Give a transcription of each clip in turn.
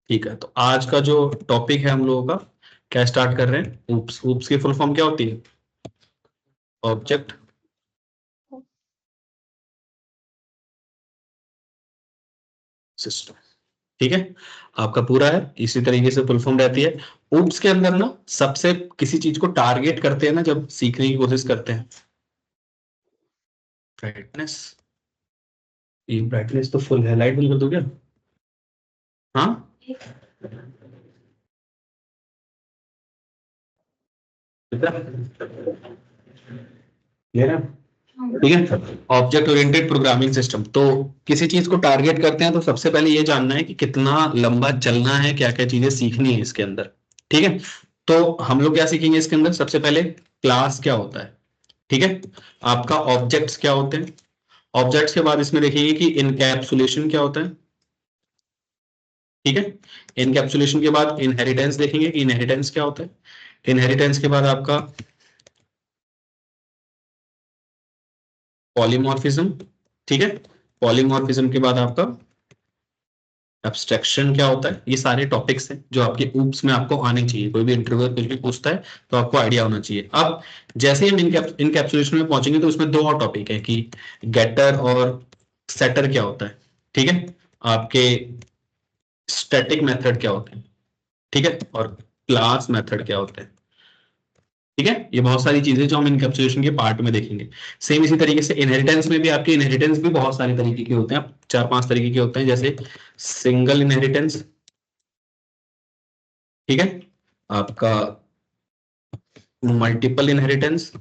ठीक है, तो आज का जो टॉपिक है हम लोगों का, क्या स्टार्ट कर रहे हैं? ऊप्स। ऊप्स की फुल फॉर्म क्या होती है? Object system. ठीक है, आपका पूरा है इसी तरीके से फुल फॉर्म रहती है। ऊप्स के अंदर ना सबसे किसी चीज को टारगेट करते हैं ना, जब सीखने की कोशिश करते हैं। ब्राइटनेस, ये ब्राइटनेस तो फुल है, लाइट बंद कर दो क्या? हाँ, क्लियर है? ठीक है, ऑब्जेक्ट ओरिएंटेड प्रोग्रामिंग सिस्टम। तो किसी चीज को टारगेट करते हैं तो सबसे पहले ये जानना है कि कितना लंबा चलना है, क्या क्या चीजें सीखनी है इसके अंदर। ठीक है, तो हम लोग क्या सीखेंगे इसके अंदर? सबसे पहले क्लास क्या होता है। ठीक है, आपका ऑब्जेक्ट्स क्या होते हैं। ऑब्जेक्ट्स के बाद इसमें देखेंगे कि इनकैप्सुलेशन क्या होता है। ठीक है, इनकैप्सुलेशन के बाद इनहेरिटेंस देखेंगे कि इनहेरिटेंस क्या होता है। इनहेरिटेंस के बाद आपका पॉलीमॉर्फिज्म। ठीक है, पॉलीमॉर्फिज्म के बाद आपका एब्स्ट्रैक्शन क्या होता है। ये सारे टॉपिक्स हैं जो आपके ऊप्स में आपको आने चाहिए। कोई भी इंटरव्यू कुछ भी पूछता है तो आपको आइडिया होना चाहिए। अब जैसे ही हम इनकैप्सुलेशन में पहुंचेंगे तो उसमें दो और टॉपिक है कि गेटर और सेटर क्या होता है। ठीक है, आपके स्टैटिक मेथड क्या होते हैं। ठीक है, और क्लास मेथड क्या होते हैं। ठीक है, ये बहुत सारी चीजें जो हम इनकैप्सुलेशन के पार्ट में देखेंगे। सेम इसी तरीके से इनहेरिटेंस में भी आपके इनहेरिटेंस भी बहुत सारे तरीके के होते हैं, चार पांच तरीके के होते हैं। जैसे सिंगल इनहेरिटेंस, ठीक है, आपका मल्टीपल इनहेरिटेंस,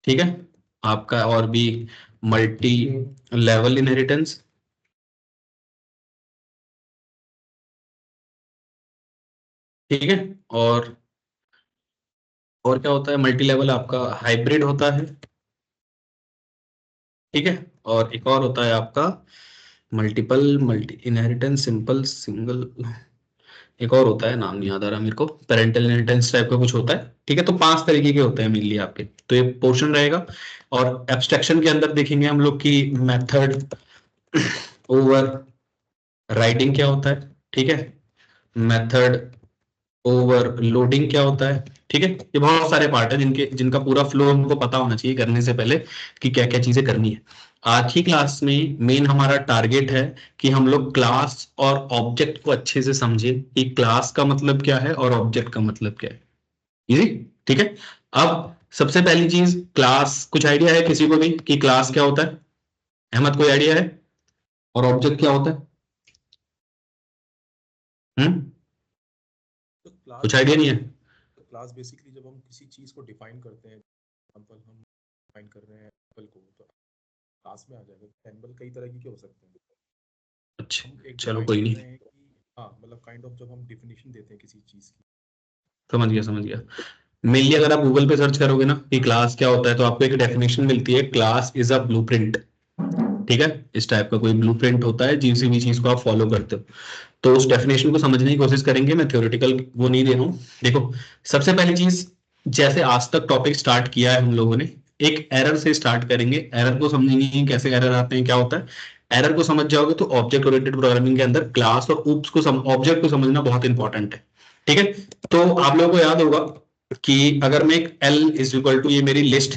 ठीक है, आपका और भी मल्टी लेवल इनहेरिटेंस। ठीक है, और क्या होता है? मल्टी लेवल आपका हाइब्रिड होता है। ठीक है, और एक और होता है आपका multiple multi inheritance, simple single. एक और होता है, नाम नहीं याद आ रहा मेरे को, पेरेंटल इनहेरिटेंस टाइप का कुछ होता है। ठीक है, तो पांच तरीके के होते हैं मेनली आपके। तो ये पोर्शन रहेगा। और एब्स्ट्रैक्शन के अंदर देखेंगे हम लोग की मेथड, ओवर राइडिंग क्या होता है। ठीक है, मेथड ओवरलोडिंग क्या होता है। ठीक है, ये बहुत सारे पार्ट है जिनका पूरा फ्लो हमको पता होना चाहिए करने से पहले कि क्या क्या चीजें करनी है। आज की क्लास में मेन हमारा टारगेट है कि हम लोग क्लास और ऑब्जेक्ट को अच्छे से समझें कि क्लास का मतलब क्या है और ऑब्जेक्ट का मतलब क्या है। इजी? ठीक है, अब सबसे पहली चीज क्लास, कुछ आइडिया है किसी को भी कि क्लास क्या होता है? अहमद, कोई आइडिया है? और ऑब्जेक्ट क्या होता है? हम्म, तो क्लास कुछ आइडिया नहीं है? क्लास बेसिकली जब हम किसी चीज को डिफाइन करते हैं, एग्जांपल हम डिफाइन कर रहे हैं एप्पल को, तो क्लास में आ जाएगा। एनिमल कई तरह के हो सकते हैं। अच्छा, हम एक चलो डिफाइन कोई कर नहीं, रहे हैं कि हाँ, मतलब काइंड ऑफ जब हम डिफिनेशन देते हैं किसी चीज की। समझ गया समझ गया। मेनली अगर आप गूगल पे सर्च करोगे ना कि क्लास क्या होता है तो आपको एक डेफिनेशन मिलती है, क्लास इज अ ब्लूप्रिंट। ठीक है, इस टाइप का कोई ब्लूप्रिंट होता है जिस भी चीज को आप फॉलो करते हो। तो उस डेफिनेशन को समझने की कोशिश करेंगे, मैं थ्योरेटिकल वो नहीं दे रहा हूँ। देखो, सबसे पहली चीज, जैसे आज तक टॉपिक स्टार्ट किया है हम लोगों ने, एक एरर से स्टार्ट करेंगे। एरर को समझेंगे कि कैसे एरर आते हैं, क्या होता है। एरर को समझ जाओगे तो ऑब्जेक्ट ओरिएंटेड प्रोग्रामिंग के अंदर क्लास और ऊप्स को ऑब्जेक्ट को समझना बहुत इंपॉर्टेंट है। ठीक है, तो आप लोगों को याद होगा कि अगर मैं एक एल इज इक्वल टू, ये मेरी लिस्ट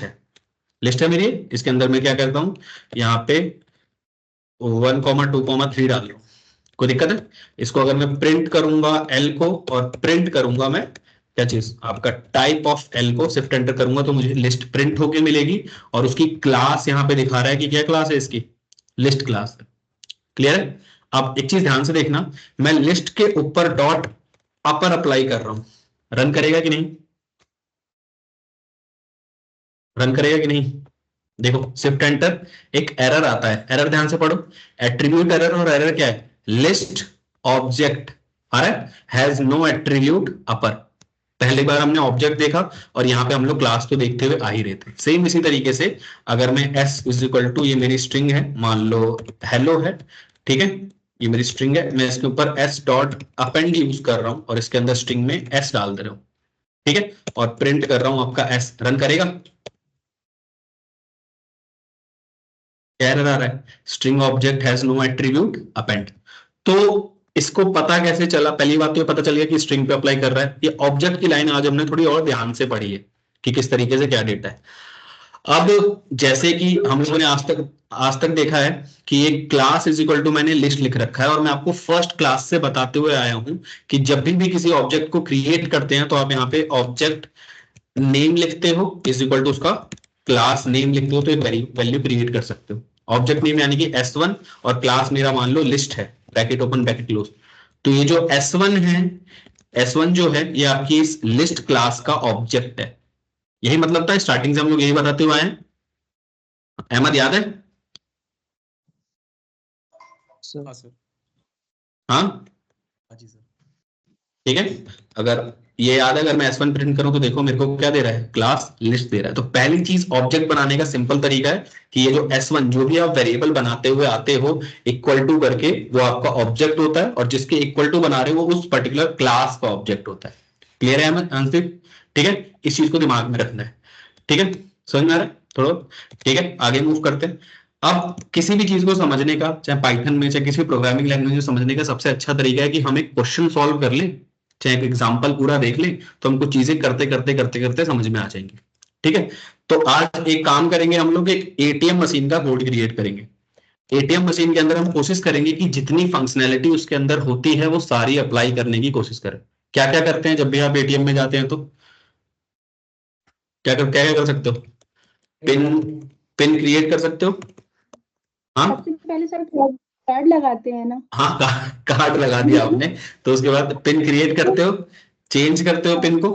है मेरी, इसके अंदर मैं क्या करता हूं, यहाँ पे 1,2,3 डाल रहा हूँ। कोई दिक्कत है? इसको अगर मैं प्रिंट करूंगा एल को, और प्रिंट करूंगा मैं क्या चीज, आपका टाइप ऑफ एल को शिफ्ट एंटर करूंगा तो मुझे लिस्ट प्रिंट होके मिलेगी। और उसकी क्लास यहाँ पे दिखा रहा है कि क्या क्लास है इसकी, लिस्ट क्लास है। क्लियर है? अब एक चीज ध्यान से देखना, मैं लिस्ट के ऊपर डॉट अपर अप्लाई कर रहा हूं, रन करेगा कि नहीं? रन करेगा कि नहीं? देखो, शिफ्ट एंटर, एक एरर आता है, एरर ध्यान से पढ़ो। एट्रीब्यूट एरर, और एरर क्या है? लिस्ट ऑब्जेक्ट आ रहा है हैज नो एट्रीब्यूट अपर। पहली बार हमने ऑब्जेक्ट देखा और यहाँ पे हम लोग क्लास तो देखते हुए आ ही रहे थे। सेम इसी तरीके से अगर मैं एस इज इक्वल टू, ये मेरी स्ट्रिंग है, मान लो हेलो है। ठीक है, ये मेरी स्ट्रिंग है, मैं इसके ऊपर एस डॉट अपेंड यूज कर रहा हूँ और इसके अंदर स्ट्रिंग में एस डाल दे रहा हूँ। ठीक है, और प्रिंट कर रहा हूं आपका एस, रन करेगा? क्या एरर आ रहा है? String object has no attribute append. तो इसको पता कैसे चला? पहली बात तो ये पता चल गया कि स्ट्रिंग पे अप्लाई कर रहा है। ये ऑब्जेक्ट की लाइन आज हमने थोड़ी और ध्यान से पढ़ी है कि किस तरीके से क्या डेटा है। अब जैसे कि हम लोगों ने आज तक देखा है कि एक क्लास इज इक्वल टू मैंने लिस्ट लिख रखा है, और मैं आपको फर्स्ट क्लास से बताते हुए आया हूं कि जब भी किसी ऑब्जेक्ट को क्रिएट करते हैं तो आप यहाँ पे ऑब्जेक्ट नेम लिखते हो इज इक्वल टू उसका क्लास नेम लिखते हो, तो एक वैल्यू क्रिएट कर सकते हो। ऑब्जेक्ट नेम यानी कि S1 और क्लास मेरा मान लो लिस्ट है, ब्रैकेट ओपन ब्रैकेट क्लोज। तो ये जो S1 है, S1 जो है ये आपकी इस लिस्ट क्लास का ऑब्जेक्ट है। यही मतलब था, स्टार्टिंग से हम लोग यही बताते हुए आए हैं। अहमद याद है? हाँ सर। हाँ हाँ जी सर। ठीक है। अगर ये याद है, अगर मैं S1 प्रिंट करूं तो देखो मेरे को क्या दे रहा है, क्लास लिस्ट दे रहा है। तो पहली चीज ऑब्जेक्ट बनाने का सिंपल तरीका है कि ये जो S1 जो भी आप वेरिएबल बनाते हुए आते हो इक्वल टू करके, वो आपका ऑब्जेक्ट होता है, और जिसके इक्वल टू बना रहे हो वो उस पर्टिकुलर क्लास का ऑब्जेक्ट होता है। क्लियर है अहमद आंसर? ठीक है, इस चीज को दिमाग में रखना है। ठीक है, समझ में आ रहा है थोड़ा? ठीक है, आगे मूव करते हैं। अब किसी भी चीज को समझने का, चाहे पाइथन में चाहे किसी भी प्रोग्रामिंग लैंग्वेज में समझने का सबसे अच्छा तरीका है कि हम एक क्वेश्चन सॉल्व कर लें, चाहे एक एग्जाम्पल पूरा देख लें, तो हमको चीजें करते करते करते करते समझ में आ जाएंगी। ठीक है, तो आज एक काम करेंगे, हम लोग एक एटीएम मशीन का कोड क्रिएट करेंगे। एटीएम मशीन के अंदर हम कोशिश करेंगे कि जितनी फंक्शनैलिटी उसके अंदर होती है वो सारी अप्लाई करने की कोशिश करें। क्या क्या करते हैं जब भी आप एटीएम में जाते हैं तो क्या कर सकते हो? पिन पिन क्रिएट कर सकते हो। हाँ सबसे पहले सर कार्ड लगाते हैं ना। हाँ, कार्ड लगा दिया आपने। तो उसके बाद पिन क्रिएट करते हो, चेंज करते हो पिन को।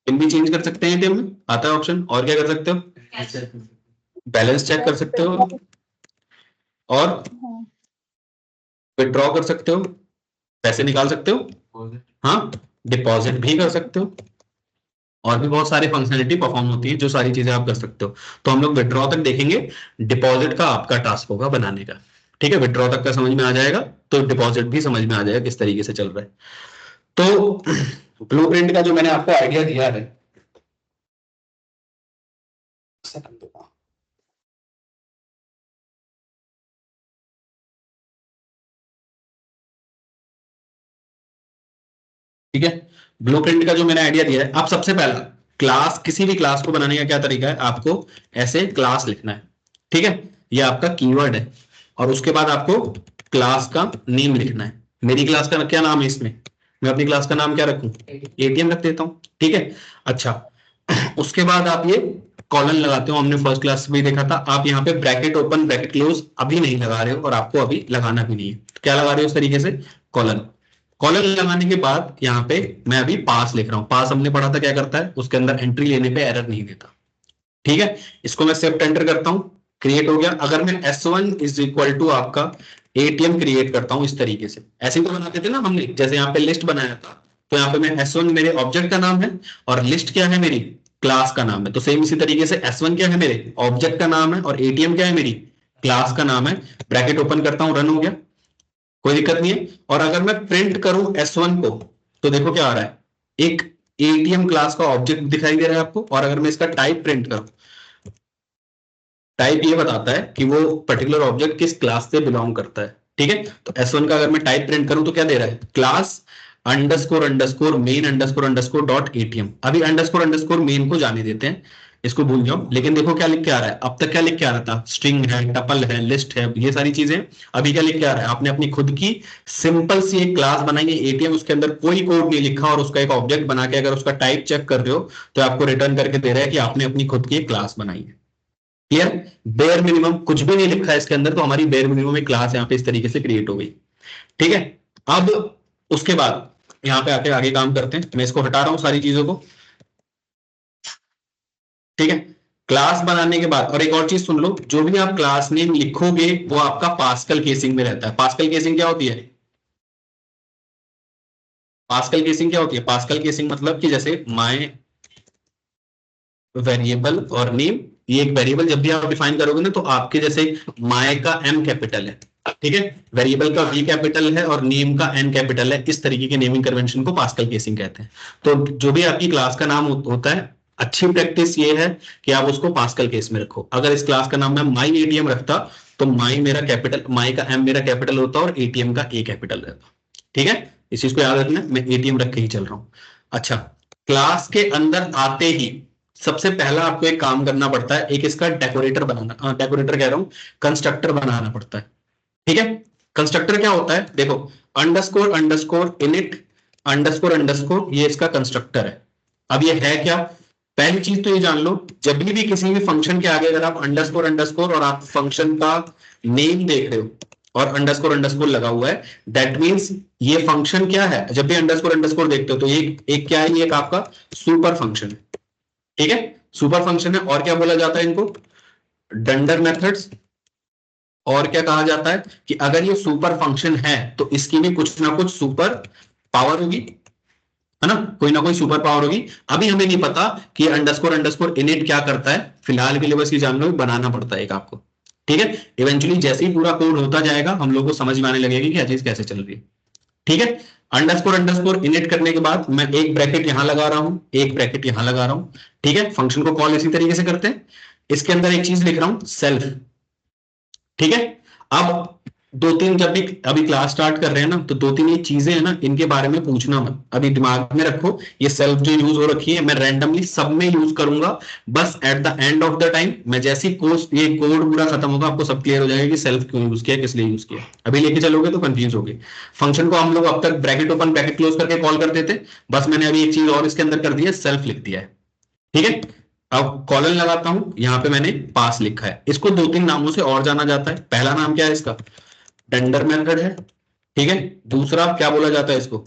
पिन भी चेंज कर सकते हैं एटीएम में, आता है ऑप्शन। और क्या कर सकते हो? बैलेंस चेक कर सकते हो, और हाँ। विड्रॉ कर सकते हो, पैसे निकाल सकते हो। हाँ, डिपॉजिट भी कर सकते हो, और भी बहुत सारी फंक्शनलिटी परफॉर्म होती है, जो सारी चीजें आप कर सकते हो। तो हम लोग विड्रॉ तक देखेंगे, डिपॉजिट का आपका टास्क होगा बनाने का। ठीक है, विड्रॉ तक का समझ में आ जाएगा तो डिपॉजिट भी समझ में आ जाएगा किस तरीके से चल रहा है। तो ब्लूप्रिंट का जो मैंने आपको आइडिया दिया है, ठीक है, ब्लूप्रिंट का जो मैंने आइडिया दिया है, आप सबसे पहला क्लास, किसी भी क्लास को बनाने का क्या तरीका है, आपको ऐसे क्लास लिखना है। ठीक है, ये आपका कीवर्ड है, और उसके बाद आपको क्लास का नेम लिखना है। मेरी क्लास का क्या नाम है इसमें? मैं अपनी क्लास का नाम क्या रखूं? एटीएम रख देता हूं। ठीक है, अच्छा, उसके बाद आप ये कॉलन लगाते हो, हमने फर्स्ट क्लास में देखा था। आप यहाँ पे ब्रैकेट ओपन ब्रैकेट क्लोज अभी नहीं लगा रहे हो, और आपको अभी लगाना भी नहीं है। तो क्या लगा रहे हो इस तरीके से? कॉलन। कॉलन लगाने के बाद यहाँ पे मैं अभी पास लिख रहा हूँ। पास हमने पढ़ा था क्या करता है, उसके अंदर एंट्री लेने पे एरर नहीं देता। ठीक है, इसको मैं शिफ्ट एंटर करता हूं, क्रिएट हो गया। अगर मैं S1 इज इक्वल टू आपका एटीएम क्रिएट करता हूं इस तरीके से, ऐसे ही तो बनाते थे ना हमने, जैसे यहाँ पे लिस्ट बनाया था, तो यहाँ पे मैं S1 मेरे ऑब्जेक्ट का नाम है, और लिस्ट क्या है मेरी? क्लास का नाम है। तो सेम इसी तरीके से S1 क्या है? मेरे ऑब्जेक्ट का नाम है, और एटीएम क्या है? मेरी क्लास का नाम है। ब्रैकेट ओपन करता हूं, रन हो गया, कोई दिक्कत नहीं है। और अगर मैं प्रिंट करूं S1 को, तो देखो क्या आ रहा है, एक एटीएम क्लास का ऑब्जेक्ट दिखाई दे रहा है आपको। और अगर मैं इसका टाइप प्रिंट करूं, टाइप ये बताता है कि वो पर्टिकुलर ऑब्जेक्ट किस क्लास से बिलोंग करता है। ठीक है, तो S1 का अगर मैं टाइप प्रिंट करूं तो क्या दे रहा है? Class underscore underscore main underscore underscore dot ATM. अभी अंडरस्कोर अंडरस्कोर मेन को जाने देते हैं, इसको भूल जाओ। लेकिन देखो क्या लिख के आ रहा है, अब तक क्या लिख के आ रहा था? स्ट्रिंग है, टपल है, लिस्ट है, ये सारी चीजें। अभी क्या लिख के आ रहा है? आपने अपनी खुद की सिंपल सी एक क्लास बनाई है एटीएम, उसके अंदर कोई कोड नहीं लिखा, और उसका एक ऑब्जेक्ट बना के अगर उसका टाइप चेक कर रहे हो तो आपको रिटर्न करके दे रहा है कि आपने अपनी खुद की एक क्लास बनाई है। क्लियर? बेयर मिनिमम कुछ भी नहीं लिखा है इसके अंदर, तो हमारी बेयर मिनिमम एक क्लास यहाँ पे इस तरीके से क्रिएट हो गई। ठीक है, अब उसके बाद यहाँ पे आके आगे काम करते हैं। मैं इसको हटा रहा हूं सारी चीजों को। ठीक है, क्लास बनाने के बाद और एक और चीज सुन लो, जो भी आप क्लास नेम लिखोगे वो आपका पास्कल केसिंग में रहता है। पास्कल केसिंग क्या होती है? पास्कल केसिंग क्या होती है? पास्कल केसिंग मतलब कि जैसे माय वेरिएबल और नेम, ये एक वेरिएबल जब भी आप डिफाइन करोगे ना, तो आपके जैसे माय का M कैपिटल है, ठीक है, वेरिएबल का V कैपिटल है, और नेम का N कैपिटल है। इस तरीके के नेमिंग कन्वेंशन को पास्कल केसिंग कहते हैं। तो जो भी आपकी क्लास का नाम होता है, अच्छी प्रैक्टिस ये है कि आप उसको पास्कल केस में रखो। अगर इस क्लास का नाम मैं माई एटीएम रखता, तो माई मेरा कैपिटल, माई का M मेरा कैपिटल होता और एटीएम का A कैपिटल रहता। ठीक है, इस चीज को याद रखना, मैं एटीएम रख के ही चल रहा हूं। अच्छा, क्लास के अंदर आते ही सबसे पहला आपको एक काम करना पड़ता है, एक इसका डेकोरेटर बनाना, डेकोरेटर कह रहा हूं, कंस्ट्रक्टर बनाना पड़ता है। ठीक है, कंस्ट्रक्टर क्या होता है, देखो, underscore underscore init underscore underscore, ये इसका कंस्ट्रक्टर है। अब ये है क्या, पहली चीज तो ये जान लो, जब भी किसी भी फंक्शन के आगे अगर आप अंडरस्कोर अंडरस्कोर और आप फंक्शन का नेम देख रहे हो और अंडरस्कोर अंडरस्कोर लगा हुआ है, दैट मींस ये फंक्शन क्या है। जब भी अंडरस्कोर अंडरस्कोर देखते हो तो ये एक क्या है, ये एक आपका सुपर फंक्शन है। ठीक है, सुपर फंक्शन है, और क्या बोला जाता है इनको, डंडर मेथड्स। और क्या कहा जाता है कि अगर ये सुपर फंक्शन है तो इसकी भी कुछ ना कुछ सुपर पावर होगी, है ना, कोई ना कोई सुपर पावर होगी। अभी हमें नहीं पता कि अंडरस्कोर अंडरस्कोर इनिट क्या करता है, फिलहाल के लिए बस ये जान लो, बनाना पड़ता है एक आपको। ठीक है, इवेंचुअली जैसे ही पूरा कोड होता जाएगा हम लोग को समझ में आने लगेगी कि क्या चीज कैसे चल रही है। ठीक है, अंडरस्कोर अंडरस्कोर इनिट करने के बाद मैं एक ब्रैकेट यहां लगा रहा हूं, एक ब्रैकेट यहां लगा रहा हूं। ठीक है, फंक्शन को कॉल इसी तरीके से करते हैं। इसके अंदर एक चीज लिख रहा हूं, सेल्फ। ठीक है, अब दो तीन, जब भी अभी क्लास स्टार्ट कर रहे हैं ना, तो दो तीन ये चीजें हैं ना, इनके बारे में पूछना मत, अभी दिमाग में रखो। ये सेल्फ जो यूज हो रखी है मैं रैंडमली सब में यूज करूंगा, बस at the end of the time मैं जैसे ही कोर्स ये कोड पूरा खत्म होगा आपको सब क्लियर हो जाएगा कि सेल्फ क्यों यूज किया, किस लिए यूज किया। अभी लेके चलोगे तो कंफ्यूज होगे। फंक्शन को हम लोग अब तक ब्रैकेट ओपन ब्रैकेट क्लोज करके कॉल करते थे, बस मैंने अभी एक चीज और इसके अंदर कर दी है, सेल्फ लिख दिया है। ठीक है, अब कॉलन लगाता हूं, यहां पे मैंने पास लिखा है। इसको दो तीन नामों से और जाना जाता है। पहला नाम क्या है इसका, टेंडर मेथड है। ठीक है, दूसरा क्या बोला जाता है इसको,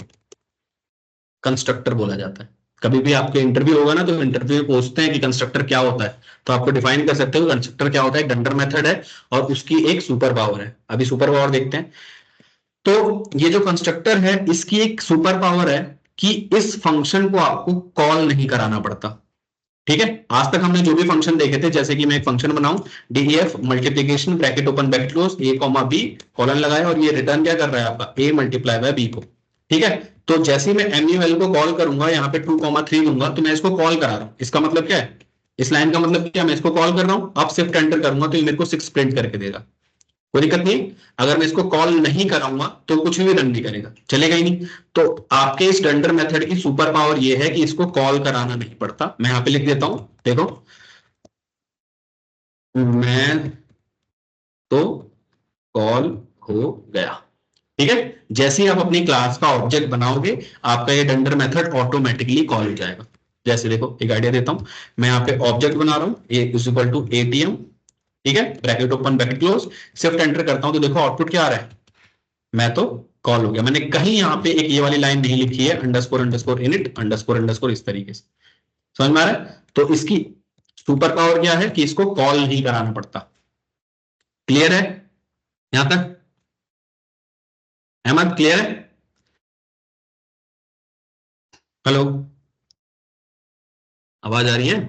कंस्ट्रक्टर बोला जाता है। कभी भी आपके इंटरव्यू होगा ना, तो इंटरव्यू में पूछते हैं कि कंस्ट्रक्टर क्या होता है, तो आपको डिफाइन कर सकते हो कंस्ट्रक्टर क्या होता है, टेंडर मेथड है और उसकी एक सुपर पावर है। अभी सुपर पावर देखते हैं। तो ये जो कंस्ट्रक्टर है इसकी एक सुपर पावर है कि इस फंक्शन को आपको कॉल नहीं कराना पड़ता। ठीक है, आज तक हमने जो भी फंक्शन देखे थे, जैसे कि मैं एक फंक्शन बनाऊं, DEF multiplication bracket open bracket close A comma B, colon लगाया और ये रिटर्न क्या कर रहा है आपका, ए मल्टीप्लाई बाय बी को। ठीक है, तो जैसे ही मैं एमयूएल को कॉल करूंगा, यहाँ पे 2,3 दूंगा, तो मैं इसको कॉल करा रहा हूं। इसका मतलब क्या है, इस लाइन का मतलब क्या, मैं इसको कॉल कर रहा हूं, अब शिफ्ट एंटर करूंगा तो ये मेरे को 6 प्रिंट करके देगा। कोई दिक्कत नहीं। अगर मैं इसको कॉल नहीं कराऊंगा तो कुछ भी रन नहीं करेगा, चलेगा ही नहीं। तो आपके इस डंडर मेथड की सुपर पावर ये है कि इसको कॉल कराना नहीं पड़ता। मैं यहां पे लिख देता हूं, देखो, मैं तो कॉल हो गया। ठीक है, जैसे ही आप अपनी क्लास का ऑब्जेक्ट बनाओगे आपका ये डंडर मेथड ऑटोमेटिकली कॉल हो जाएगा। जैसे देखो, एक आइडिया देता हूं, मैं यहाँ पे ऑब्जेक्ट बना रहा हूं, ए इज इक्वल टू एटीएम। ठीक है, bracket open bracket close, shift enter करता हूं तो देखो आउटपुट क्या आ रहा है, मैं तो कॉल हो गया। मैंने कहीं यहाँ पे एक ये वाली लाइन नहीं लिखी है, underscore underscore init underscore underscore, इस तरीके से। समझ में आ रहा है, तो इसकी सुपर पावर क्या है कि इसको कॉल नहीं कराना पड़ता। क्लियर है यहां तक, अहमद क्लियर है? हेलो, आवाज आ रही है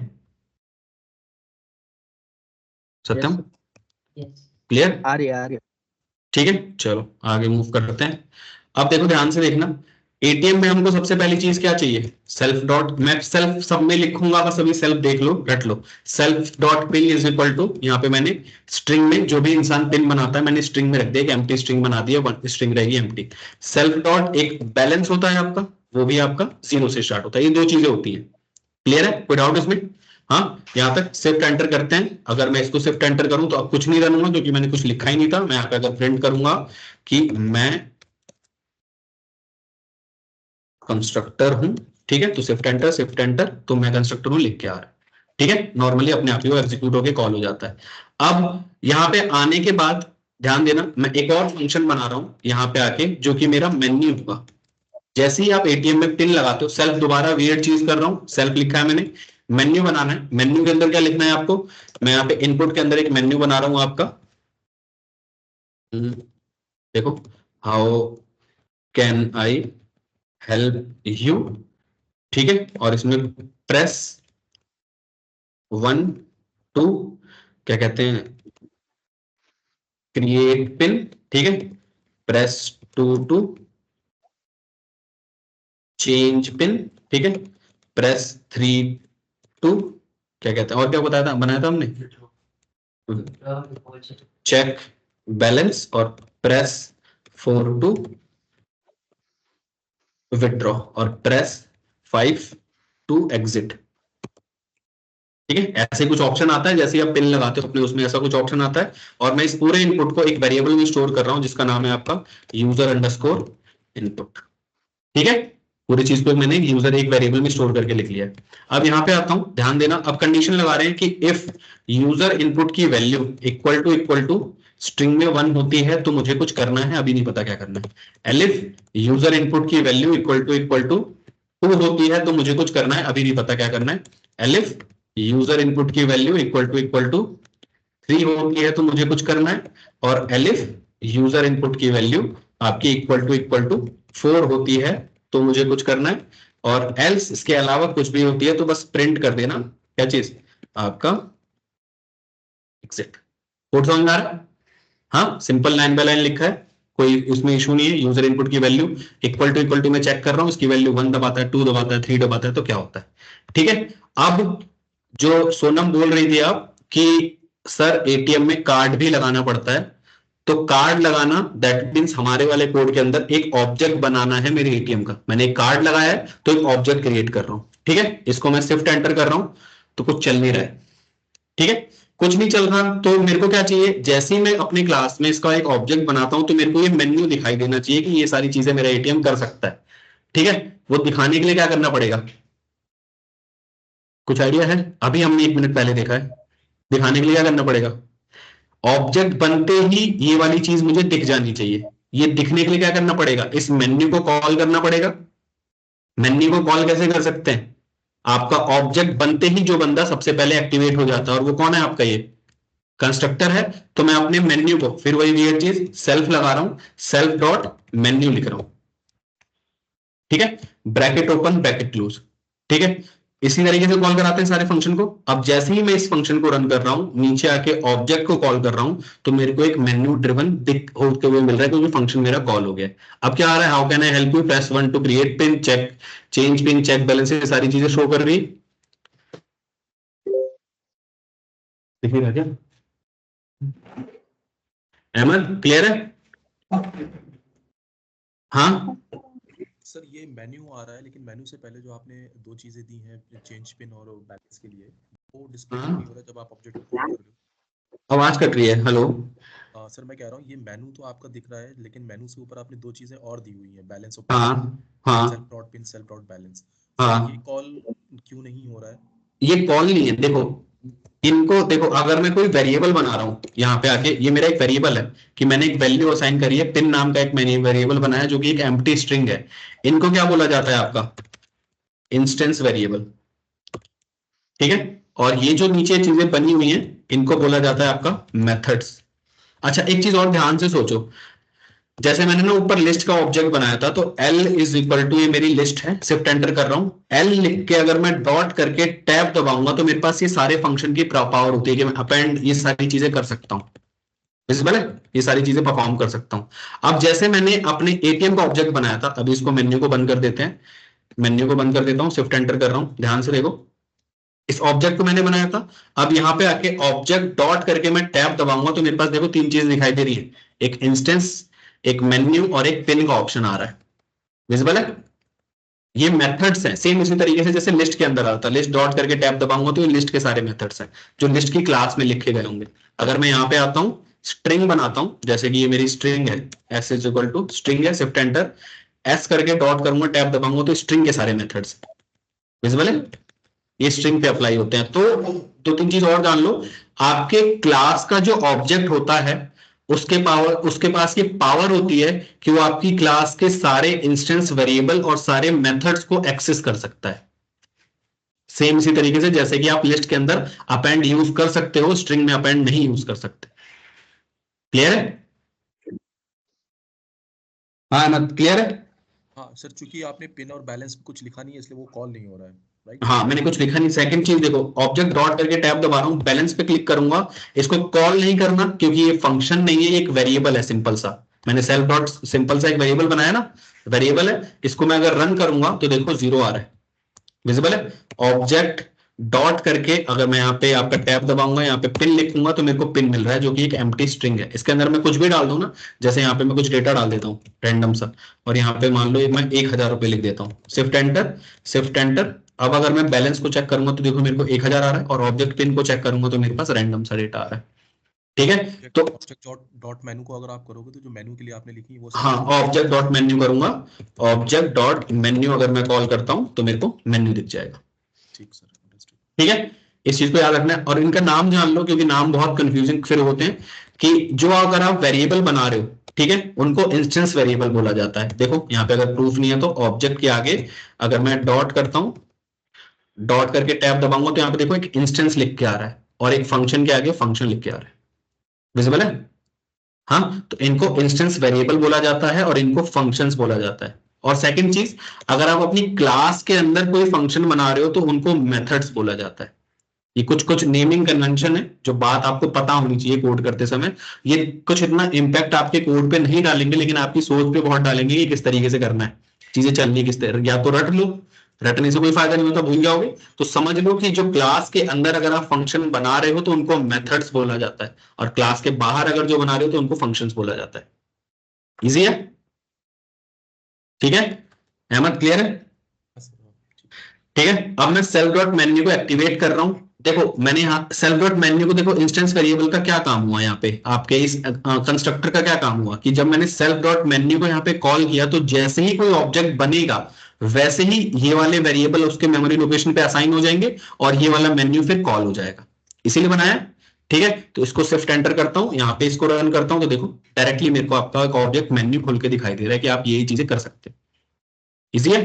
सत्यम? क्लियर, आ रही है। ठीक है, चलो आगे मूव करते हैं। अब देखो ध्यान से देखना, एटीएम में हमको सबसे पहली चीज क्या चाहिए, सेल्फ डॉट, मैं सेल्फ सब में लिखूंगा, बस अभी सेल्फ देख लो, रट लो। Self dot pin is equal to, यहाँ पे मैंने स्ट्रिंग में जो भी इंसान पिन बनाता है मैंने स्ट्रिंग में रख दिया, एक एम्प्टी स्ट्रिंग बना दिया, स्ट्रिंग रहेगी एम्प्टी। सेल्फ डॉट एक बैलेंस होता है आपका, वो भी आपका 0 से स्टार्ट होता है। ये दो चीजें होती है। क्लियर है, कोई डाउट इसमें? हाँ, यहां तक शिफ्ट एंटर करते हैं। अगर मैं इसको शिफ्ट एंटर करूं तो अब कुछ नहीं रन होगा क्योंकि मैंने कुछ लिखा ही नहीं था। मैं यहाँ पे अगर प्रिंट करूंगा कि मैं कंस्ट्रक्टर हूं, ठीक है, तो शिफ्ट एंटर, तो मैं कंस्ट्रक्टर हूं लिख के आ रहा है। ठीक है, नॉर्मली अपने आप ही वो एग्जीक्यूट होकर कॉल हो जाता है। अब यहाँ पे आने के बाद ध्यान देना, मैं एक और फंक्शन बना रहा हूं यहाँ पे आके, जो कि मेरा मेन्यू होगा। जैसे ही आप एटीएम में पिन लगाते हो, सेल्फ दोबारा वियर्ड चीज कर रहा हूं, सेल्फ लिखा है मैंने, मेन्यू बनाना है। मेन्यू के अंदर क्या लिखना है आपको, मैं यहाँ पे इनपुट के अंदर एक मेन्यू बना रहा हूं आपका। देखो, how can I help you. ठीक है, और इसमें प्रेस 1 2, क्या कहते हैं, क्रिएट पिन। ठीक है, प्रेस 2 2, चेंज पिन। ठीक है, प्रेस 3 2, क्या कहते हैं, और क्या बताया था, बनाया था हमने, चेक बैलेंस, और प्रेस 4 2 विथड्रॉ और प्रेस 5 टू एग्जिट। ठीक है, ऐसे कुछ ऑप्शन आता है जैसे आप पिन लगाते हो अपने उसमें, ऐसा कुछ ऑप्शन आता है। और मैं इस पूरे इनपुट को एक वेरिएबल में स्टोर कर रहा हूं जिसका नाम है आपका यूजर अंडरस्कोर इनपुट। ठीक है, पूरी चीज को मैंने यूजर एक वेरिएबल में स्टोर करके लिख लिया है। अब यहां पे आता हूं, ध्यान देना, अब कंडीशन लगा रहे हैं कि इफ यूजर इनपुट की वैल्यू इक्वल टू स्ट्रिंग में 1 होती है तो मुझे कुछ करना है, अभी नहीं पता क्या करना है। एलिफ यूजर इनपुट की वैल्यू इक्वल टू 2 होती है तो मुझे कुछ करना है, अभी नहीं पता क्या करना है। एलिफ यूजर इनपुट की वैल्यू इक्वल टू 3 होती है तो मुझे कुछ करना है। और एलिफ यूजर इनपुट की वैल्यू आपकी इक्वल टू 4 होती है तो मुझे कुछ करना है। और एल्स इसके अलावा कुछ भी होती है तो बस प्रिंट कर देना, क्या चीज, आपका एग्जिट। कोड समझ में आ रहा है? हाँ, सिंपल लाइन बाय लाइन लिखा है, कोई उसमें इशू नहीं है। यूजर इनपुट की वैल्यू इक्वल टू मैं चेक कर रहा हूं, इसकी वैल्यू 1 दबाता है, 2 दबाता है, 3 दबाता है तो क्या होता है। ठीक है, अब जो सोनम बोल रही थी आप कि सर एटीएम में कार्ड भी लगाना पड़ता है, तो कार्ड लगाना दैट मीन्स हमारे वाले कोड के अंदर एक ऑब्जेक्ट बनाना है मेरे एटीएम का। मैंने एक कार्ड लगाया है तो एक ऑब्जेक्ट क्रिएट कर रहा हूं। ठीक है, इसको मैं शिफ्ट एंटर कर रहा हूं तो कुछ चल नहीं रहा है। ठीक है, कुछ नहीं चल रहा तो मेरे को क्या चाहिए, जैसे ही मैं अपनी क्लास में इसका एक ऑब्जेक्ट बनाता हूं तो मेरे को ये मेन्यू दिखाई देना चाहिए कि ये सारी चीजें मेरा एटीएम कर सकता है। ठीक है, वो दिखाने के लिए क्या करना पड़ेगा, कुछ आइडिया है? अभी हमने 1 मिनट पहले देखा है, दिखाने के लिए क्या करना पड़ेगा, ऑब्जेक्ट बनते ही ये वाली चीज मुझे दिख जानी चाहिए। ये दिखने के लिए क्या करना पड़ेगा, इस मेन्यू को कॉल करना पड़ेगा। मेन्यू को कॉल कैसे कर सकते हैं, आपका ऑब्जेक्ट बनते ही जो बंदा सबसे पहले एक्टिवेट हो जाता है और वो कौन है, आपका ये कंस्ट्रक्टर है। तो मैं अपने मेन्यू को फिर वही वियर्ड चीज सेल्फ लगा रहा हूं, सेल्फ डॉट मेन्यू लिख रहा हूं। ठीक है, ब्रैकेट ओपन ब्रैकेट क्लोज। ठीक है, इसी तरीके से कॉल कराते हैं सारे फंक्शन को। अब जैसे ही मैं इस फंक्शन को रन कर रहा हूं, नीचे आके ऑब्जेक्ट को कॉल कर रहा हूं तो मेरे को एक मेन्यू ड्रिवन दिख होते हुए मिल रहा है क्योंकि फंक्शन मेरा कॉल हो गया। अब क्या आ रहा है, how can I help you, press 1 to create pin, check change pin, check balance, ये सारी चीजें शो कर रही दिख रहा है क्या? अहमद क्लियर है? हाँ, सर ये मेन्यू आ रहा है, लेकिन मेन्यू से पहले जो आपने दो चीजें दी हैं चेंज पिन और बैलेंस के लिए, वो डिस्प्ले क्यों हाँ, नहीं हो रहा जब आप ऑब्जेक्ट को कॉल कर रहे आवाज कट रही है, हेलो। हो? सर मैं कह रहा हूँ ये मेन्यू तो आपका दिख रहा है, लेकिन मेन्यू से ऊपर आपने दो चीजें और दी हुई हैं, बैलेंस और हाँ सेल्फ हाँ dot pin, self dot balance. Sir ये हाँ, कॉल क्यों नहीं हो रहा है? ये कॉल नहीं है, देखो इनको देखो, अगर मैं कोई वेरिएबल बना रहा हूं यहाँ पे आके, ये मेरा एक वेरिएबल है कि मैंने एक वैल्यू असाइन करी है, पिन नाम का एक मैंने वेरिएबल बनाया जो कि एक एम्प्टी स्ट्रिंग है। इनको क्या बोला जाता है आपका, इंस्टेंस वेरिएबल। ठीक है, और ये जो नीचे चीजें बनी हुई हैं इनको बोला जाता है आपका मेथड्स। अच्छा, एक चीज और ध्यान से सोचो, जैसे मैंने ना ऊपर लिस्ट का ऑब्जेक्ट बनाया था तो L इज इक्वल टू, ये मेरी लिस्ट है, शिफ्ट एंटर कर रहा हूं, L लिख के अगर मैं डॉट करके टैब दबाऊंगा तो मेरे पास ये सारे फंक्शन की पावर होती है कि मैं अपेंड ये सारी चीजें कर सकता हूं। विजिबल है, ये सारी चीजें परफॉर्म कर सकता हूं। अब जैसे मैंने अपने एटीएम का ऑब्जेक्ट बनाया था, अभी इसको मेन्यू को बंद कर देते हैं, मेन्यू को बंद कर देता हूं, शिफ्ट एंटर कर रहा हूं, ध्यान से देखो, इस ऑब्जेक्ट को मैंने बनाया था। अब यहाँ पे आके ऑब्जेक्ट डॉट करके मैं टैब दबाऊंगा तो मेरे पास देखो 3 चीज दिखाई दे रही है, एक इंस्टेंस, एक मेन्यू और एक पिन का ऑप्शन आ रहा है। विजिबल है, ये मेथड्स हैं, सेम उसी तरीके से जैसे लिस्ट के अंदर आता है, लिस्ट डॉट करके टैब दबाऊंगा तो ये लिस्ट के सारे मेथड्स हैं जो लिस्ट की क्लास में लिखे गए होंगे। अगर मैं यहाँ पे आता हूँ, स्ट्रिंग बनाता हूँ, जैसे कि ये मेरी स्ट्रिंग है, S is equal to string है, शिफ्ट एंटर, एस करके डॉट करूंगा, टैब दबाऊंगा तो स्ट्रिंग के सारे मेथड्स। विजिबल है, ये स्ट्रिंग पे अप्लाई होते हैं। तो 2-3 चीज और जान लो, आपके क्लास का जो ऑब्जेक्ट होता है उसके पास ये पावर होती है कि वो आपकी क्लास के सारे इंस्टेंस वेरिएबल और सारे मेथड्स को एक्सेस कर सकता है। सेम इसी तरीके से जैसे कि आप लिस्ट के अंदर अपेंड यूज कर सकते हो, स्ट्रिंग में अपेंड नहीं यूज कर सकते। क्लियर है? हाँ ना, क्लियर है? हाँ सर, चूंकि आपने पिन और बैलेंस में कुछ लिखा नहीं है इसलिए वो कॉल नहीं हो रहा है, राइट? हाँ, मैंने कुछ लिखा नहीं। सेकंड चीज देखो, ऑब्जेक्ट डॉट करके टैब दबा रहा हूं, बैलेंस पे क्लिक करूंगा, इसको कॉल नहीं करना क्योंकि ये फंक्शन नहीं है, एक वेरिएबल है सिंपल सा। मैंने सेल्फ डॉट सिंपल सा एक वेरिएबल बनाया ना, वेरिएबल है, इसको मैं अगर रन करूंगा तो देखो 0 आ रहा है। विजिबल है, ऑब्जेक्ट डॉट करके अगर मैं यहाँ पे आपका टैब दबाऊंगा, यहाँ पे पिन लिखूंगा तो मेरे को पिन मिल रहा है जो कि एक एम्प्टी स्ट्रिंग है। इसके अंदर मैं कुछ भी डाल दूं ना, जैसे यहाँ पे मैं कुछ डेटा डाल देता हूँ रैंडम सा, और यहाँ पे मान लो मैं 1000 रुपये लिख देता हूँ, शिफ्ट एंटर, शिफ्ट एंटर। अब अगर मैं बैलेंस को चेक करूंगा तो देखो मेरे को 1000 आ रहा है, और ऑब्जेक्ट पिन को चेक करूंगा तो मेरे पास रैंडम सा डेटा आ रहा है। ठीक है, तो ऑब्जेक्ट डॉट मेनू को अगर आप करोगे तो जो मेनू के लिए आपने लिखी है वो हाँ, ऑब्जेक्ट डॉट मेन्यू करूंगा, ऑब्जेक्ट डॉट मेन्यू अगर मैं कॉल करता हूं तो मेरे को मेन्यू दिख जाएगा। ठीक सर, अंडरस्टूड। ठीक है, इस चीज को याद रखना है, और इनका नाम जान लो क्योंकि नाम बहुत कंफ्यूजिंग फिर होते हैं। कि जो अगर आप वेरिएबल बना रहे हो, ठीक है, उनको इंस्टेंस वेरिएबल बोला जाता है। देखो यहाँ पे अगर प्रूफ नहीं है तो ऑब्जेक्ट के आगे अगर मैं डॉट करता हूं, डॉट करके टैब दबाऊंगा तो यहाँ पे देखो एक इंस्टेंस लिख के आ रहा है, और एक फंक्शन के आगे फंक्शन लिख के आ रहा है। विजिबल है? हाँ, तो इनको इंस्टेंस वेरिएबल बोला जाता है और इनको फंक्शंस बोला जाता है। और सेकंड चीज, अगर आप अपनी क्लास के अंदर कोई फंक्शन बना रहे हो तो उनको मेथड्स बोला जाता है। ये कुछ कुछ नेमिंग कन्वेंशन है जो बात आपको पता होनी चाहिए कोड करते समय। ये कुछ इतना इम्पैक्ट आपके कोड पे नहीं डालेंगे, लेकिन आपकी सोच पे बहुत डालेंगे कि किस तरीके से करना है, चीजें चलनी किस तरह। या तो रट लो, रटने से कोई फायदा नहीं होता, भूल जाओगे। तो समझ लो कि जो क्लास के अंदर अगर आप फंक्शन बना रहे हो तो उनको मेथड्स बोला जाता है, और क्लास के बाहर अगर जो बना रहे हो तो उनको फंक्शंस बोला जाता है। इजी है? ठीक है, अहमद क्लियर है? ठीक है, अब मैं सेल्फ डॉट मेन्यू को एक्टिवेट कर रहा हूं। देखो मैंने यहाँ सेल्फ डॉट मेन्यू को, देखो इंस्टेंस वेरिएबल का क्या काम हुआ यहाँ पे, आपके इस कंस्ट्रक्टर का क्या काम हुआ कि जब मैंने सेल्फ डॉट मेन्यू को यहाँ पे कॉल किया तो जैसे ही कोई ऑब्जेक्ट बनेगा वैसे ही ये वाले वेरिएबल उसके मेमोरी लोकेशन पे असाइन हो जाएंगे और ये वाला मेन्यू फिर कॉल हो जाएगा, इसीलिए बनाया। ठीक है, तो इसको शिफ्ट एंटर करता हूं, यहाँ पे इसको रन करता हूं तो देखो डायरेक्टली मेरे को आपका एक ऑब्जेक्ट मेन्यू खुल के दिखाई दे रहा है कि आप यही चीजें कर सकते हो। इजी है?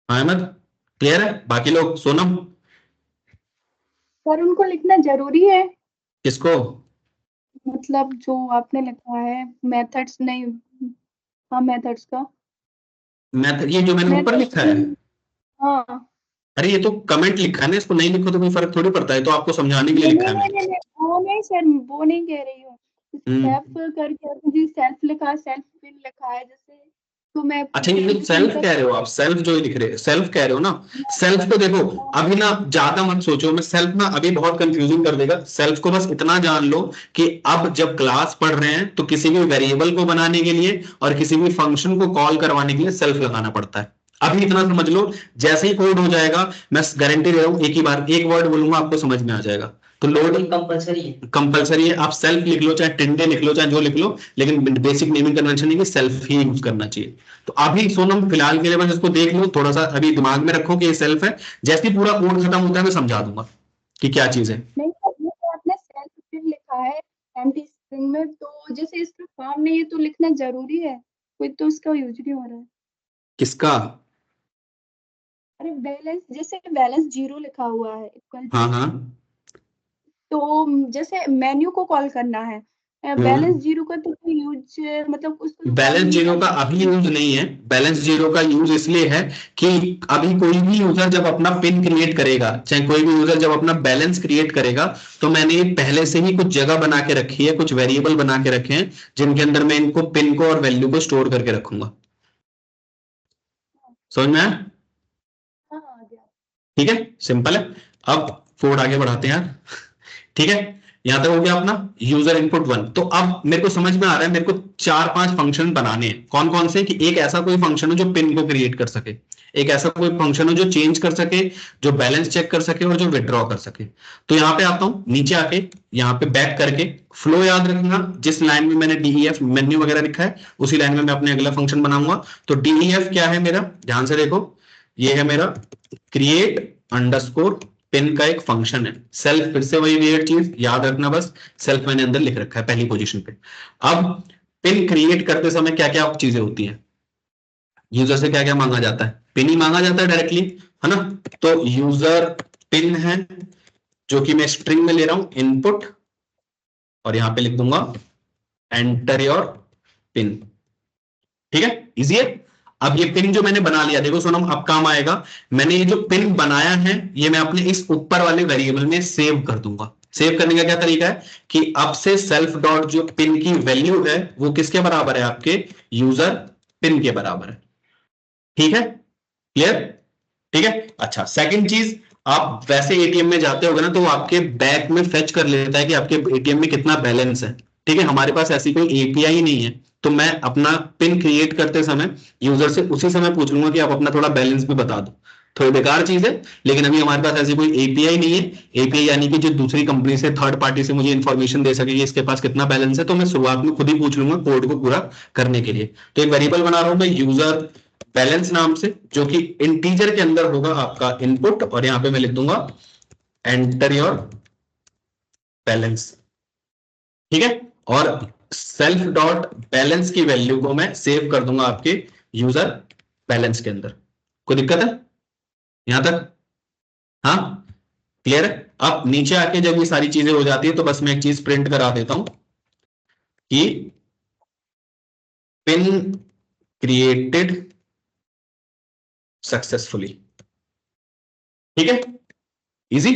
हाँ अहमद, क्लियर है? बाकी लोग, सोनम? सर उनको लिखना जरूरी है? किसको? मतलब जो आपने लिखा है मेथड्स नहीं, हाँ मेथड्स का मैथ, ये जो मैंने ऊपर लिखा है, मेथड्स। हाँ अरे ये तो कमेंट लिखा है ना, इसको नहीं लिखो तो कोई फर्क थोड़ी पड़ता है, तो आपको समझाने के लिए नहीं लिखा नहीं है नहीं मैंने। नहीं नहीं, वो नहीं सर, वो नहीं कह रही हूँ। सेल्फ हम्म, करके मुझे सेल्फ लिखा, सेल्फ पिन लिखा है जैसे, तो मैं अच्छा, ये जो पिन सेल्फ कर। कह रहे हो आप, सेल्फ जो लिख रहे हो, सेल्फ कह रहे हो ना, सेल्फ तो देखो अभी ना ज्यादा मत सोचो, मैं सेल्फ ना अभी बहुत कंफ्यूजिंग कर देगा। सेल्फ को बस इतना जान लो कि अब जब क्लास पढ़ रहे हैं तो किसी भी वेरिएबल को बनाने के लिए और किसी भी फंक्शन को कॉल करवाने के लिए सेल्फ लगाना पड़ता है। अभी इतना समझ लो, जैसे ही कोड हो जाएगा मैं गारंटी दे रहा हूं, एक ही बार एक वर्ड बोलूंगा आपको समझ में आ जाएगा। तो लोडिंग कंपलसरी है, कंपलसरी है। आप सेल्फ लिख लो, चाहे टिंडे लिख लो, चाहे जो लिख लो, लेकिन बेसिक नेमिंग कन्वेंशन है कि सेल्फ ही यूज करना चाहिए। तो अभी सोनम फिलहाल के लिए बस इसको देख लो, थोड़ा सा अभी दिमाग में रखो कि ये सेल्फ है। जैसे ही पूरा कोड खत्म होता है मैं समझा दूंगा कि क्या चीज है। नहीं सर, ये तो आपने सेल्फ पिन लिखा है एम्प्टी स्ट्रिंग में, तो जैसे इसका काम नहीं है तो लिखना जरूरी है, कोई तो इसका यूज नहीं हो रहा है। किसका? अरे बैलेंस, जैसे बैलेंस जीरो लिखा हुआ है इक्वल हाँ टू, हाँ। तो जैसे मेन्यू को कॉल करना है, बैलेंस जीरो का तो कोई यूज, मतलब उसको तो कॉल बैलेंस ही नहीं जीरो का करना। अभी यूज नहीं है। बैलेंस जीरो का यूज इसलिए है कि अभी कोई भी यूजर जब अपना पिन क्रिएट करेगा, चाहे कोई भी यूजर जब अपना बैलेंस क्रिएट करेगा, तो मैंने पहले से ही कुछ जगह बना के रखी है, कुछ वेरिएबल बना के रखे हैं जिनके अंदर मैं इनको पिन को और वैल्यू को स्टोर करके रखूंगा। समझ में आया? हाँ हाँ, आ गया। ठीक है, सिंपल है। अब कोड आगे बढ़ाते हैं यार। ठीक है, यहां तक हो गया अपना यूजर इनपुट वन। तो अब मेरे को समझ में आ रहा है, मेरे को 4-5 फंक्शन बनाने हैं। कौन कौन से? कि एक ऐसा कोई फंक्शन हो जो पिन को क्रिएट कर सके, एक ऐसा कोई फंक्शन हो जो चेंज कर सके, जो बैलेंस चेक कर सके और जो विड्रॉ कर सके। तो यहाँ पे आता हूं, नीचे आके यहाँ पे बैक करके फ्लो याद रखना, जिस लाइन में मैंने डीईएफ मेन्यू वगैरह लिखा है उसी लाइन में मैं अपने अगला फंक्शन बनाऊंगा। तो डीईएफ क्या है मेरा, ध्यान से देखो, ये है मेरा क्रिएट अंडरस्कोर पिन का एक फंक्शन है। सेल्फ, फिर से वही वेयर चीज याद रखना, बस सेल्फ मैंने अंदर लिख रखा है पहली पोजीशन पे। अब पिन क्रिएट करते समय क्या क्या चीजें होती हैं, यूजर से क्या क्या मांगा जाता है? पिन ही मांगा जाता है डायरेक्टली, है ना। तो यूजर पिन है जो कि मैं स्ट्रिंग में ले रहा हूं इनपुट, और यहां पे लिख दूंगा एंटर योर पिन। ठीक है, इजी है। अब ये पिन जो मैंने बना लिया, देखो सोनम अब काम आएगा, मैंने ये जो पिन बनाया है ये मैं अपने इस ऊपर वाले वेरिएबल में सेव कर दूंगा। सेव करने का क्या तरीका है कि अब से सेल्फ डॉट जो पिन की वैल्यू है वो किसके बराबर है, आपके यूजर पिन के बराबर है। ठीक है, क्लियर? ठीक है। अच्छा, सेकंड चीज, आप वैसे एटीएम में जाते होगे ना तो वो आपके बैक में फेच कर लेता है कि आपके एटीएम में कितना बैलेंस है। ठीक है, हमारे पास ऐसी कोई एपीआई नहीं है, तो मैं अपना पिन क्रिएट करते समय यूजर से उसी समय पूछ लूंगा कि आप अपना थोड़ा बैलेंस भी बता दो। थोड़ी बेकार चीज है, लेकिन अभी हमारे पास ऐसी कोई एपीआई नहीं है। एपीआई यानी कि जो दूसरी कंपनी से, थर्ड पार्टी से मुझे इंफॉर्मेशन दे सके कि इसके पास कितना बैलेंस है, तो मैं शुरुआत में खुद ही पूछ लूंगा कोड को पूरा करने के लिए। तो एक वेरिएबल बना रहा हूं मैं यूजर बैलेंस नाम से, जो कि इंटीजर के अंदर होगा आपका इनपुट, और यहां पे मैं लिख दूंगा एंटर योर बैलेंस। ठीक है, और सेल्फ डॉट बैलेंस की वैल्यू को मैं सेव कर दूंगा आपके यूजर बैलेंस के अंदर। कोई दिक्कत है यहां तक? हाँ, क्लियर है। अब नीचे आके जब ये सारी चीजें हो जाती है तो बस मैं एक चीज प्रिंट करा देता हूं कि पिन क्रिएटेड सक्सेसफुली। ठीक है, इजी,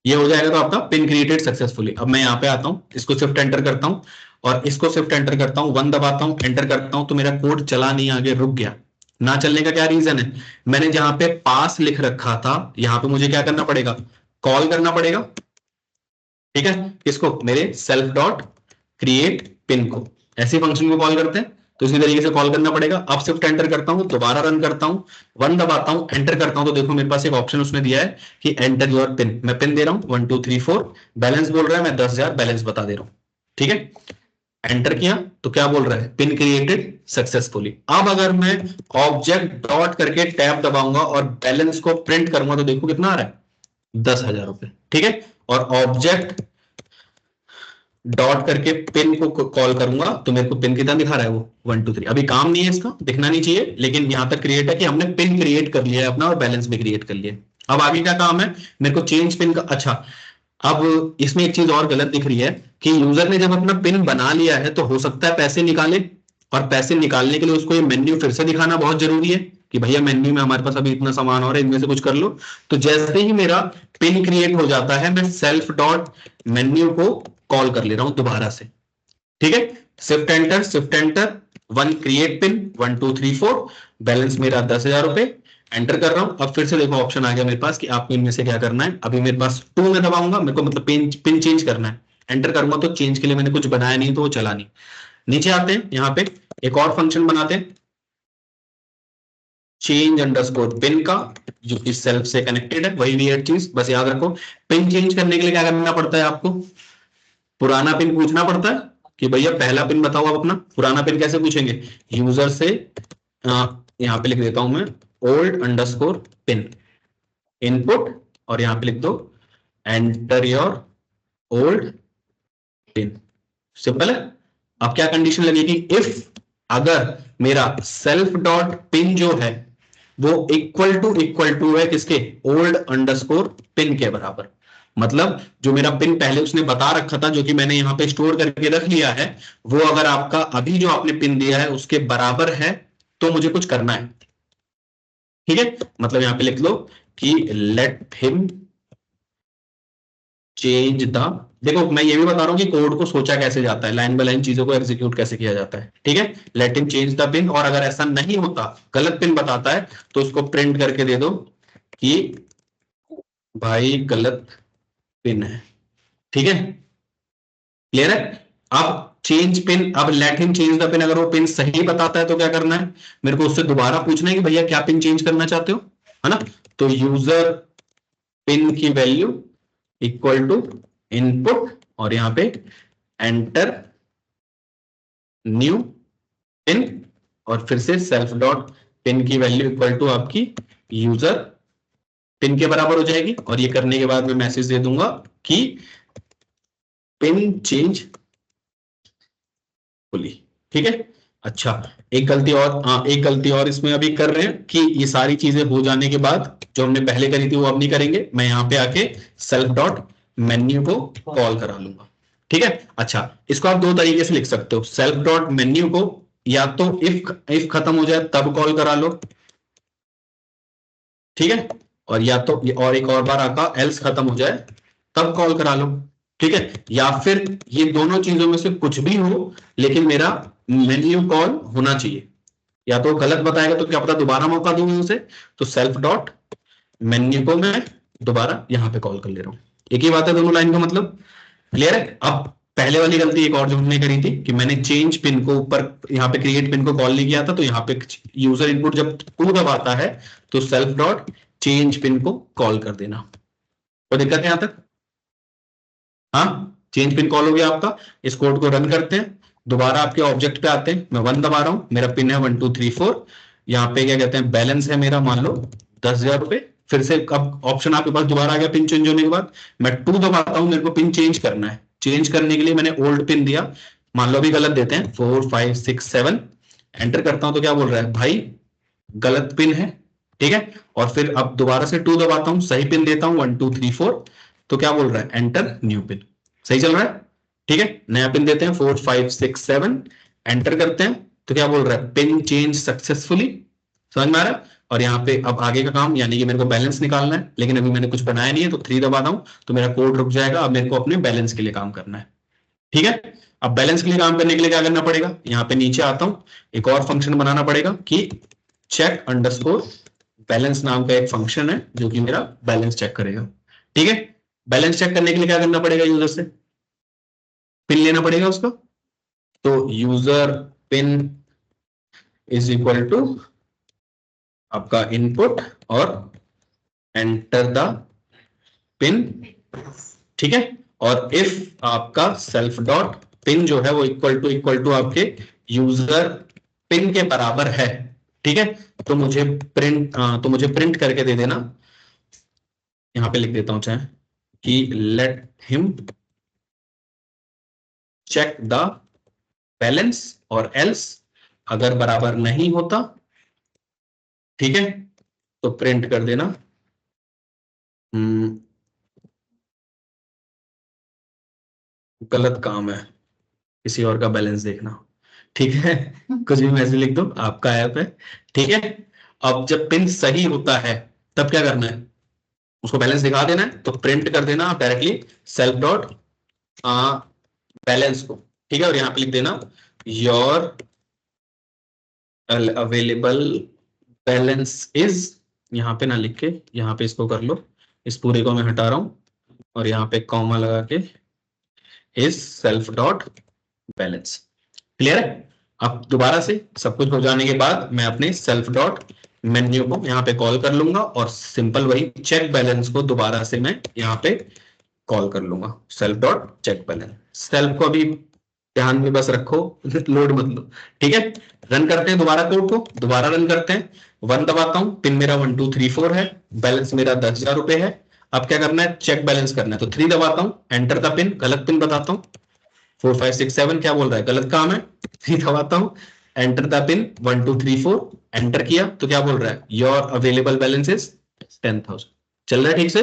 ये हो जाएगा तो आपका पिन क्रिएटेड सक्सेसफुली। अब मैं यहां पे आता हूं, इसको शिफ्ट एंटर करता हूं और इसको शिफ्ट एंटर करता हूं, 1 दबाता हूं, एंटर करता हूं, तो मेरा कोड चला नहीं, आगे रुक गया। ना चलने का क्या रीजन है? मैंने जहां पे पास लिख रखा था, यहां पे मुझे क्या करना पड़ेगा? कॉल करना पड़ेगा। ठीक है, किसको? मेरे सेल्फ डॉट क्रिएट पिन को। ऐसे फंक्शन को कॉल करते हैं, तो इसी तरीके से कॉल करना पड़ेगा। अब शिफ्ट एंटर करता हूं, दोबारा रन करता हूं, 1 दबाता हूं, एंटर करता हूं, तो देखो मेरे पास एक ऑप्शन उसने दिया है कि एंटर योर पिन। मैं पिन दे रहा हूं 1 2 3 4, बैलेंस बोल रहा है, मैं 10,000 बैलेंस बता दे रहा हूं। ठीक है, एंटर किया तो क्या बोल रहा है? Pin created successfully. अब अगर मैं ऑब्जेक्ट डॉट करके टैब दबाऊंगा और बैलेंस को प्रिंट करूंगा तो देखो कितना आ रहा है? 10,000 रुपए। ठीक है, और ऑब्जेक्ट डॉट करके पिन को कॉल करूंगा तो मेरे को पिन कितना दिखा रहा है? वो 1 2 3। अभी काम नहीं है इसका, दिखना नहीं चाहिए, लेकिन यहां तक क्रिएट है कि हमने पिन क्रिएट कर लिया है अपना और बैलेंस भी क्रिएट कर लिया। अब आगे क्या काम है मेरे को? चेंज पिन का। अच्छा, अब इसमें एक चीज और गलत दिख रही है कि यूजर ने जब अपना पिन बना लिया है तो हो सकता है पैसे निकाले, और पैसे निकालने के लिए उसको ये मेन्यू फिर से दिखाना बहुत जरूरी है कि भैया मेन्यू में हमारे पास अभी इतना सामान और है, इनमें से कुछ कर लो। तो जैसे ही मेरा पिन क्रिएट हो जाता है, मैं सेल्फ डॉट मेन्यू को कॉल कर ले रहा हूं दोबारा से। ठीक है, shift enter, shift enter, 1 create pin 1 2 3 4, balance मेरा 10,000 रुपए। एंटर कर रहा हूं, अब फिर से देखो ऑप्शन आ गया मेरे पास कि आपको इनमें से क्या करना है। अभी मेरे पास 2 में दबाऊंगा, मेरे को मतलब पिन चेंज करना है। एंटर करूंगा तो चेंज के लिए मैंने कुछ बनाया नहीं तो वो चला नहीं। नीचे आते हैं, यहां पे एक और फंक्शन बनाते हैं, चेंज अंडरस्कोर पिन का, जो कि सेल्फ से कनेक्टेड है। वही वियर्ड चीज, बस याद रखो पिन चेंज करने के लिए क्या करना पड़ता है आपको? पुराना पिन पूछना पड़ता है कि भैया पहला पिन बताओ आप अपना। पुराना पिन कैसे पूछेंगे? यूजर से यहां पे लिख देता हूं मैं ओल्ड अंडरस्कोर पिन इनपुट, और यहां पे लिख दो enter your old pin. Simple है। अब क्या कंडीशन लगेगी? इफ अगर मेरा सेल्फ डॉट पिन जो है वो इक्वल टू है किसके? ओल्ड अंडरस्कोर पिन के बराबर। मतलब जो मेरा पिन पहले उसने बता रखा था, जो कि मैंने यहां पे स्टोर करके रख लिया है, वो अगर आपका अभी जो आपने पिन दिया है उसके बराबर है तो मुझे कुछ करना है। ठीक है, मतलब यहां पे लिख लो कि लेट हिम चेंज द। देखो मैं ये भी बता रहा हूं कि कोड को सोचा कैसे जाता है, लाइन बाय लाइन चीजों को एग्जीक्यूट कैसे किया जाता है। ठीक है, let him change the pin, और अगर ऐसा नहीं होता, गलत पिन बताता है, तो उसको प्रिंट करके दे दो कि भाई गलत पिन है। ठीक है, क्लियर है। अब चेंज पिन, अब let him change the pin, अगर वो पिन सही बताता है तो क्या करना है? मेरे को उससे दोबारा पूछना है कि भैया क्या पिन चेंज करना चाहते हो, है ना? तो यूजर पिन की वैल्यू इक्वल टू इनपुट, और यहां पे एंटर न्यू पिन, और फिर से सेल्फ डॉट पिन की वैल्यू इक्वल टू आपकी यूजर पिन के बराबर हो जाएगी। और ये करने के बाद मैं मैसेज दे दूंगा कि पिन चेंज फुली। ठीक है, अच्छा, एक गलती और, हाँ एक गलती और इसमें अभी कर रहे हैं कि ये सारी चीजें हो जाने के बाद जो हमने पहले करी थी वो अब नहीं करेंगे। मैं यहां पे आके सेल्फ डॉट मेन्यू को कॉल करा लूंगा। ठीक है, अच्छा, इसको आप 2 तरीके से लिख सकते हो। सेल्फ डॉट मेन्यू को या तो इफ खत्म हो जाए तब कॉल करा लो, ठीक है, और या तो और एक और बार आका एल्स खत्म हो जाए तब कॉल करा लो। ठीक है, या फिर ये दोनों चीजों में से कुछ भी हो, लेकिन मेरा मेन्यू कॉल होना चाहिए। या तो गलत बताएगा तो क्या पता दोबारा मौका दूंगा उसे, तो सेल्फ डॉट मेन्यू को मैं दोबारा यहाँ पे कॉल कर ले रहा हूँ। एक ही बात है दोनों लाइन का मतलब, क्लियर है। अब पहले वाली गलती एक और जो हमने करी थी कि मैंने चेंज पिन को ऊपर यहाँ पे क्रिएट पिन को कॉल नहीं किया था, तो यहाँ पे यूजर इनपुट जब 2 दबाता है तो सेल्फ डॉट चेंज पिन को कॉल कर देना। कोई दिक्कत है यहां तक? हाँ, चेंज पिन कॉल हो गया आपका। इस कोड को रन करते हैं, दोबारा आपके ऑब्जेक्ट पे आते हैं, मैं 1 दबा रहा हूं, मेरा पिन है 1 2 3 4। यहाँ पे क्या कहते हैं, बैलेंस है मेरा मान लो 10,000 रुपए। फिर से अब ऑप्शन आपके पास दोबारा आ गया पिन चेंज होने के बाद, मैं 2 दबाता हूं, मेरे को पिन चेंज करना है। चेंज करने के लिए मैंने ओल्ड पिन दिया, मान लो अभी गलत देते हैं 4 5 6 7, एंटर करता हूं तो क्या बोल रहा है भाई गलत पिन है, ठीक है। और फिर अब दोबारा से 2 दबाता हूं, सही पिन देता हूं 1 2 3 4, तो क्या बोल रहा है एंटर न्यू पिन। सही चल रहा है, ठीक है। नया पिन देते हैं 4 5 6 7, एंटर करते हैं तो क्या बोल रहा है पिन चेंज सक्सेसफुली। समझ में आ रहा है। और यहाँ पे अब आगे का काम, यानी कि मेरे को बैलेंस निकालना है, लेकिन अभी मैंने कुछ बनाया नहीं है, तो 3 दबाता हूं तो मेरा कोड रुक जाएगा। अब मेरे को अपने बैलेंस के लिए काम करना है, ठीक है। अब बैलेंस के लिए काम करने के लिए क्या करना पड़ेगा, यहाँ पे नीचे आता हूं, एक और फंक्शन बनाना पड़ेगा कि चेक अंडरस्कोर बैलेंस नाम का एक फंक्शन है जो कि मेरा बैलेंस चेक करेगा, ठीक है। बैलेंस चेक करने के लिए क्या करना पड़ेगा, यूजर से पिन लेना पड़ेगा उसका। तो user pin is equal to आपका इनपुट और एंटर द पिन, ठीक है। और इफ आपका सेल्फ डॉट पिन जो है वो इक्वल टू आपके यूजर पिन के बराबर है, ठीक है, तो मुझे प्रिंट करके दे देना। यहां पे लिख देता हूं चाहे कि let him check the balance, और एल्स अगर बराबर नहीं होता, ठीक है, तो प्रिंट कर देना गलत काम है, किसी और का बैलेंस देखना, ठीक है। कुछ भी मैसेज लिख दो, आपका ऐप है, ठीक है। अब जब पिन सही होता है तब क्या करना है, उसको बैलेंस दिखा देना है, तो प्रिंट कर देना आप डायरेक्टली सेल्फ डॉट बैलेंस को, ठीक है। और यहाँ पे लिख देना योर अवेलेबल बैलेंस इज, यहाँ पे ना लिख के यहाँ पे इसको कर लो, इस पूरे को मैं हटा रहा हूं और यहाँ पे कॉमा लगा के is self dot balance. Clear है। अब दोबारा से सब कुछ हो जाने के बाद मैं अपने सेल्फ डॉट मेन्यू को यहाँ पे कॉल कर लूंगा और सिंपल वही चेक बैलेंस को दोबारा से मैं यहाँ पे कॉल कर लूंगा, self dot check balance. Self को अभी ध्यान में बस रखो, लोड मत लो, ठीक है। रन करते हैं दोबारा कोड को, दोबारा रन करते हैं, 1 दबाता हूं, पिन मेरा 1 2 3 4 है, बैलेंस मेरा 10,000 रुपए है। अब क्या करना है, चेक बैलेंस करना है, तो 3 दबाता हूं, एंटर द पिन, गलत पिन बताता हूं 4 5 6 7, क्या बोल रहा है गलत काम है। 3 दबाता हूं, एंटर द पिन 1 2 3 4, एंटर किया तो क्या बोल रहा है योर अवेलेबल बैलेंस इज 10,000। चल रहा है ठीक से।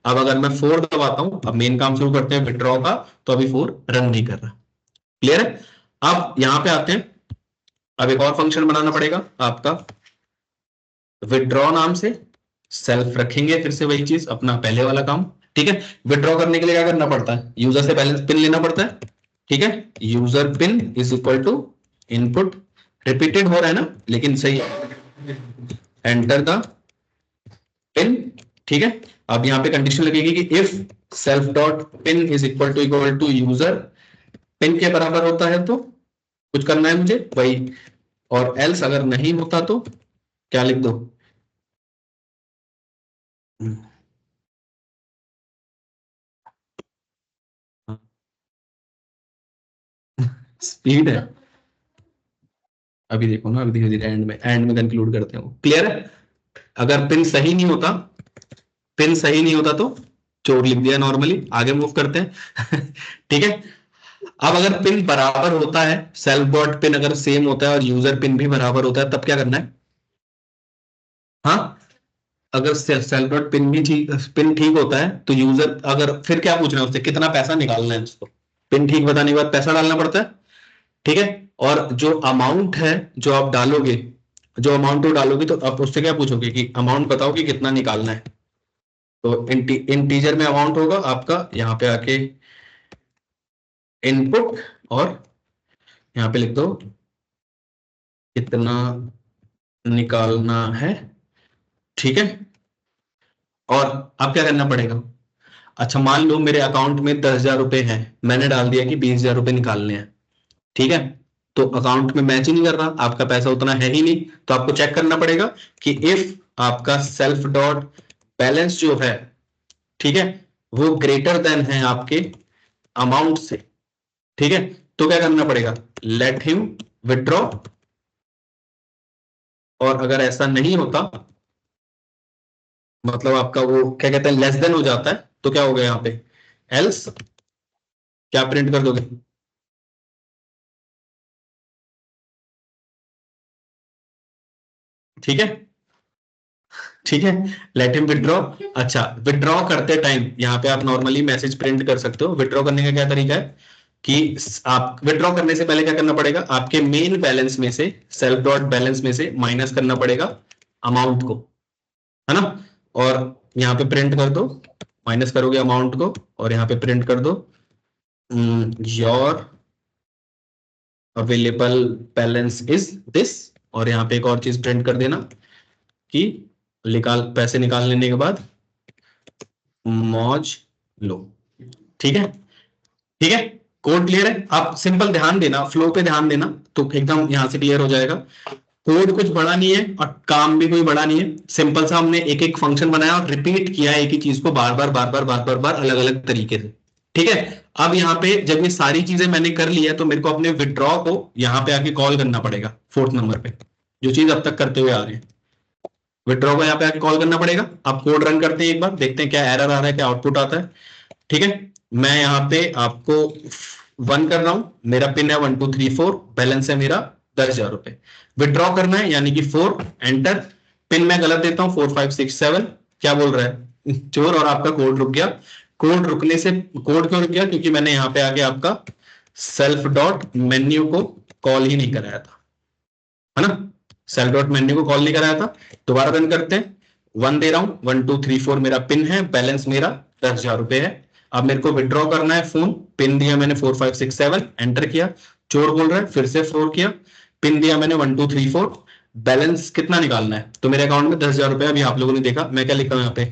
अब अगर मैं 4 दबाता हूं, अब मेन काम शुरू करते हैं विड्रॉ का, तो अभी 4 रन नहीं कर रहा। क्लियर है। अब यहां पे आते हैं, अब एक और फंक्शन बनाना पड़ेगा आपका विड्रॉ नाम से, सेल्फ रखेंगे फिर से वही चीज अपना पहले वाला काम, ठीक है। विड्रॉ करने के लिए क्या करना पड़ता है, यूजर से बैलेंस पिन लेना पड़ता है, ठीक है। User pin is equal to input, repeated हो रहा है ना लेकिन सही, एंटर द पिन, ठीक है। अब यहाँ पे कंडीशन लगेगी कि if self dot pin is equal to user pin के बराबर होता है तो कुछ करना है मुझे वही, और एल्स अगर नहीं होता तो क्या लिख दो, स्पीड है। अभी देखो ना, अभी धीरे धीरे एंड में कंक्लूड करते हैं। क्लियर है। अगर पिन सही नहीं होता, पिन सही नहीं होता तो चोर लिख दिया नॉर्मली, आगे मूव करते हैं। ठीक है। अब अगर पिन बराबर होता है, सेल्फ डॉट पिन अगर सेम होता है और यूजर पिन भी बराबर होता है, तब क्या करना है, हाँ, अगर सेल्फ डॉट पिन भी ठीक, पिन ठीक होता है तो यूजर अगर, फिर क्या पूछना है उससे, कितना पैसा निकालना है उसको, पिन ठीक बताने के बाद पैसा डालना पड़ता है, ठीक है। और जो अमाउंट है जो आप डालोगे, जो अमाउंट वो डालोगे, तो आप उससे क्या पूछोगे कि अमाउंट बताओ कि कितना निकालना है। तो इंटीजर में अमाउंट होगा आपका, यहाँ पे आके इनपुट, और यहाँ पे लिख दो कितना निकालना है, ठीक है। और अब क्या करना पड़ेगा? अच्छा मान लो मेरे अकाउंट में 10,000 रुपए हैं, मैंने डाल दिया कि 20,000 रुपए निकालने हैं, ठीक है, तो अकाउंट में मैच ही नहीं कर रहा, आपका पैसा उतना है ही नहीं, तो आपको चेक करना पड़ेगा कि इफ आपका सेल्फ डॉट बैलेंस जो है, ठीक है, वो ग्रेटर देन है आपके अमाउंट से, ठीक है, तो क्या करना पड़ेगा? Let him withdraw. और अगर ऐसा नहीं होता, मतलब आपका वो क्या कहते हैं लेस देन हो जाता है, तो क्या हो गया यहाँ पे? एल्स क्या प्रिंट कर दोगे? ठीक है, ठीक है, लेट हिम विड्रॉ। अच्छा विड्रॉ करते टाइम यहाँ पे आप नॉर्मली मैसेज प्रिंट कर सकते हो। विड्रॉ करने का क्या तरीका है कि आप विड्रॉ करने से पहले क्या करना पड़ेगा? आपके मेन बैलेंस में से, सेल्फ डॉट बैलेंस में से माइनस करना पड़ेगा अमाउंट को, है ना, और यहाँ पे प्रिंट कर दो, माइनस करोगे अमाउंट को और यहाँ पे प्रिंट कर दो your available balance is this, और यहाँ पे एक और चीज प्रिंट कर देना कि पैसे निकाल लेने के बाद मौज लो। ठीक है, ठीक है, कोड क्लियर है? आप सिंपल ध्यान देना, फ्लो पे ध्यान देना तो एकदम यहां से क्लियर हो जाएगा। कोड कुछ बड़ा नहीं है और काम भी कोई बड़ा नहीं है, सिंपल सा हमने एक एक फंक्शन बनाया और रिपीट किया एक ही चीज को बार बार बार बार बार बार बार अलग अलग तरीके से। ठीक है, अब यहाँ पे जब ये सारी चीजें मैंने कर ली है तो मेरे को अपने विड्रॉ को यहाँ पे आके कॉल करना पड़ेगा, 4th नंबर पे जो चीज अब तक करते हुए आ रहे हैं। विड्रॉ को यहाँ पे आके कॉल करना पड़ेगा। आप कोड रन करते हैं, एक बार देखते हैं क्या एरर आ रहा है, क्या आउटपुट आता है। ठीक है, मैं यहाँ पे आपको 1 कर रहा हूं, मेरा पिन है 1234, बैलेंस है मेरा 10,000 रुपए। विड्रॉ करना है यानी कि 4 एंटर, पिन मैं गलत देता हूं 4567, क्या बोल रहा है चोर, और आपका कोड रुक गया। कोड रुकने से, कोड क्यों रुक गया? क्योंकि मैंने यहाँ पे आके आपका सेल्फ डॉट मेन्यू को कॉल ही नहीं कराया था, है ना, सेल्फ डॉट मेन्यू को कॉल नहीं कराया था। दोबारा रन करते हैं, 1 दे रहा हूं, 1234 मेरा पिन है, बैलेंस मेरा 10,000 रुपए है। अब मेरे को विड्रॉ करना है फोन, पिन दिया मैंने 4567, एंटर किया, चोर बोल रहा है, फिर से 4 किया, पिन दिया मैंने 1234, बैलेंस कितना निकालना है? तो मेरे अकाउंट में 10,000 रुपए। अभी आप लोगों ने देखा मैं क्या लिखा हूं यहाँ पे,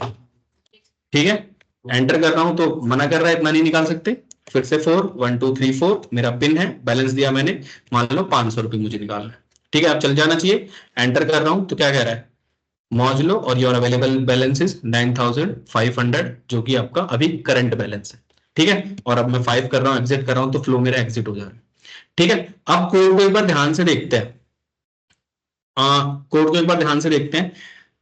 ठीक है, एंटर कर रहा हूं तो मना कर रहा है, इतना नहीं निकाल सकते। फिर से 4, 1234 मेरा पिन है, बैलेंस दिया मैंने, मान लो 500 रुपए मुझे निकालना है। ठीक है, अब चल जाना चाहिए। एंटर कर रहा हूं तो क्या कह रहा है? मौज लो और योर अवेलेबल बैलेंस इज 9,500, जो कि आपका अभी करंट बैलेंस है। ठीक है, और अब मैं 5 कर रहा हूँ, एग्जिट कर रहा हूं तो फ्लो मेरा एग्जिट हो जा रहा है। ठीक है, अब कोड को एक बार ध्यान से देखते हैं। कोड को एक बार ध्यान से देखते हैं।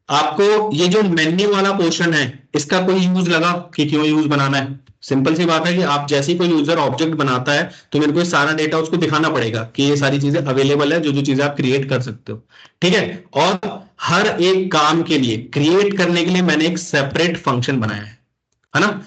आपको ये जो मेन्यू वाला पोर्शन है इसका कोई यूज लगा कि क्यों यूज बनाना है? सिंपल सी बात है कि आप जैसे ही कोई यूजर ऑब्जेक्ट बनाता है तो मेरे को ये सारा डेटा उसको दिखाना पड़ेगा कि ये सारी चीजें अवेलेबल है, जो जो चीजें आप क्रिएट कर सकते हो। ठीक है, और हर एक काम के लिए क्रिएट करने के लिए मैंने एक सेपरेट फंक्शन बनाया है ना,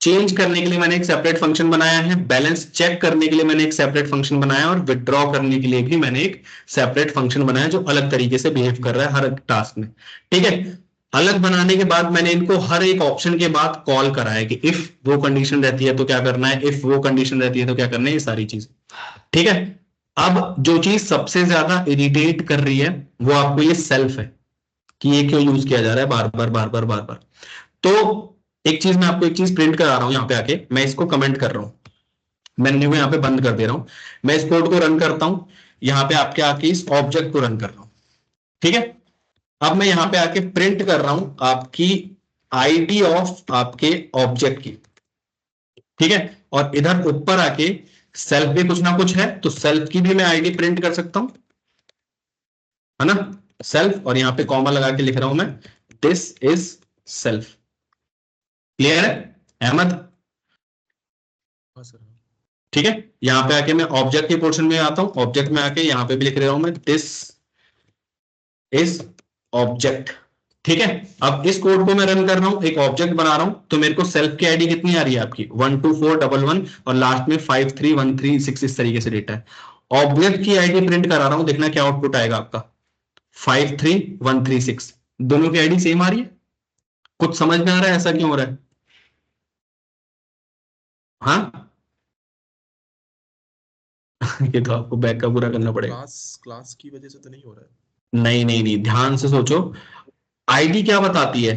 चेंज करने के लिए मैंने एक सेपरेट फंक्शन बनाया है, बैलेंस चेक करने के लिए मैंने एक सेपरेट फंक्शन बनाया, और विड्रॉ करने के लिए भी मैंने एक सेपरेट फंक्शन बनाया जो अलग तरीके से बिहेव कर रहा है हर टास्क में। ठीक है, अलग बनाने के बाद मैंने इनको हर एक ऑप्शन के बाद कॉल करा है कि इफ वो कंडीशन रहती है तो क्या करना है, इफ वो कंडीशन रहती है तो क्या करना है, ये सारी चीजें। ठीक है, अब जो चीज सबसे ज्यादा इरिटेट कर रही है वो आपको ये सेल्फ है कि ये क्यों यूज किया जा रहा है बार बार बार बार बार बार। तो एक चीज मैं आपको एक चीज प्रिंट करा रहा हूं, यहाँ पे आके मैं इसको कमेंट कर रहा हूं, मेन्यू में यहाँ पे बंद कर दे रहा हूं, मैं इस कोड को रन करता हूं, यहाँ पे आपके आके इस ऑब्जेक्ट को रन कर रहा हूं। ठीक है, अब मैं यहाँ पे आके प्रिंट कर रहा हूं आपकी आईडी ऑफ आपके ऑब्जेक्ट की। ठीक है, और इधर ऊपर आके सेल्फ भी कुछ ना कुछ है तो सेल्फ की भी मैं आईडी प्रिंट कर सकता हूं, है ना, सेल्फ, और यहाँ पे कॉमा लगा के लिख रहा हूं मैं दिस इज सेल्फ। क्लियर है अहमद? हाँ सर। ठीक है, यहां पे आके मैं ऑब्जेक्ट के पोर्शन में आता हूं, ऑब्जेक्ट में आके यहां पे भी लिख रहा हूं मैं दिस इज ऑब्जेक्ट। ठीक है, अब इस कोड को मैं रन कर रहा हूं, एक ऑब्जेक्ट बना रहा हूं, तो मेरे को सेल्फ की आईडी कितनी आ रही है आपकी 12411 और लास्ट में 53136, इस तरीके से डेटा है। ऑब्जेक्ट की आईडी प्रिंट करा रहा हूं, देखना क्या आउटपुट आएगा आपका 53136। दोनों की आईडी सेम आ रही है? कुछ समझ में आ रहा है ऐसा क्यों हो रहा है? हाँ ये तो आपको बैक का पूरा करना पड़ेगा। क्लास क्लास की वजह से तो नहीं हो रहा है। नहीं नहीं नहीं, ध्यान से सोचो, आईडी क्या बताती है?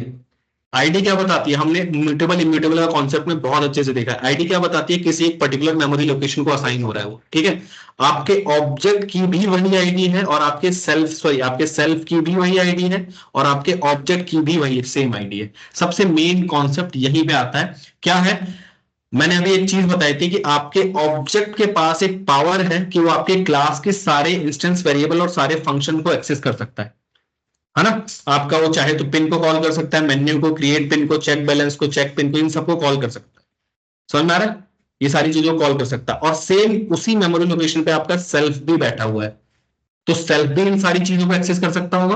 आईडी क्या बताती है, हमने म्यूटेबल इम्यूटेबल का कॉन्सेप्ट में बहुत अच्छे से देखा है। आईडी क्या बताती है, किसी एक पर्टिकुलर मेमोरी लोकेशन को असाइन हो रहा है वो, ठीक है। आपके ऑब्जेक्ट की भी वही आईडी है और आपके सेल्फ की भी वही आईडी है और आपके ऑब्जेक्ट की भी वही सेम आईडी है। सबसे मेन कॉन्सेप्ट यहीं पे आता है, क्या है, मैंने अभी एक चीज बताई थी कि आपके ऑब्जेक्ट के पास एक पावर है कि वो आपके क्लास के सारे इंस्टेंस वेरिएबल और सारे फंक्शन को एक्सेस कर सकता है ना। आपका वो चाहे तो पिन को कॉल कर सकता है, मेन्यू को, क्रिएट पिन को, चेक बैलेंस को, चेक पिन को, इन सबको कॉल कर सकता है। समझ में आ रहा है, ये सारी चीजों को कॉल कर सकता है। और सेम उसी मेमोरी लोकेशन पे आपका सेल्फ भी बैठा हुआ है, तो सेल्फ भी इन सारी चीजों को एक्सेस कर सकता होगा,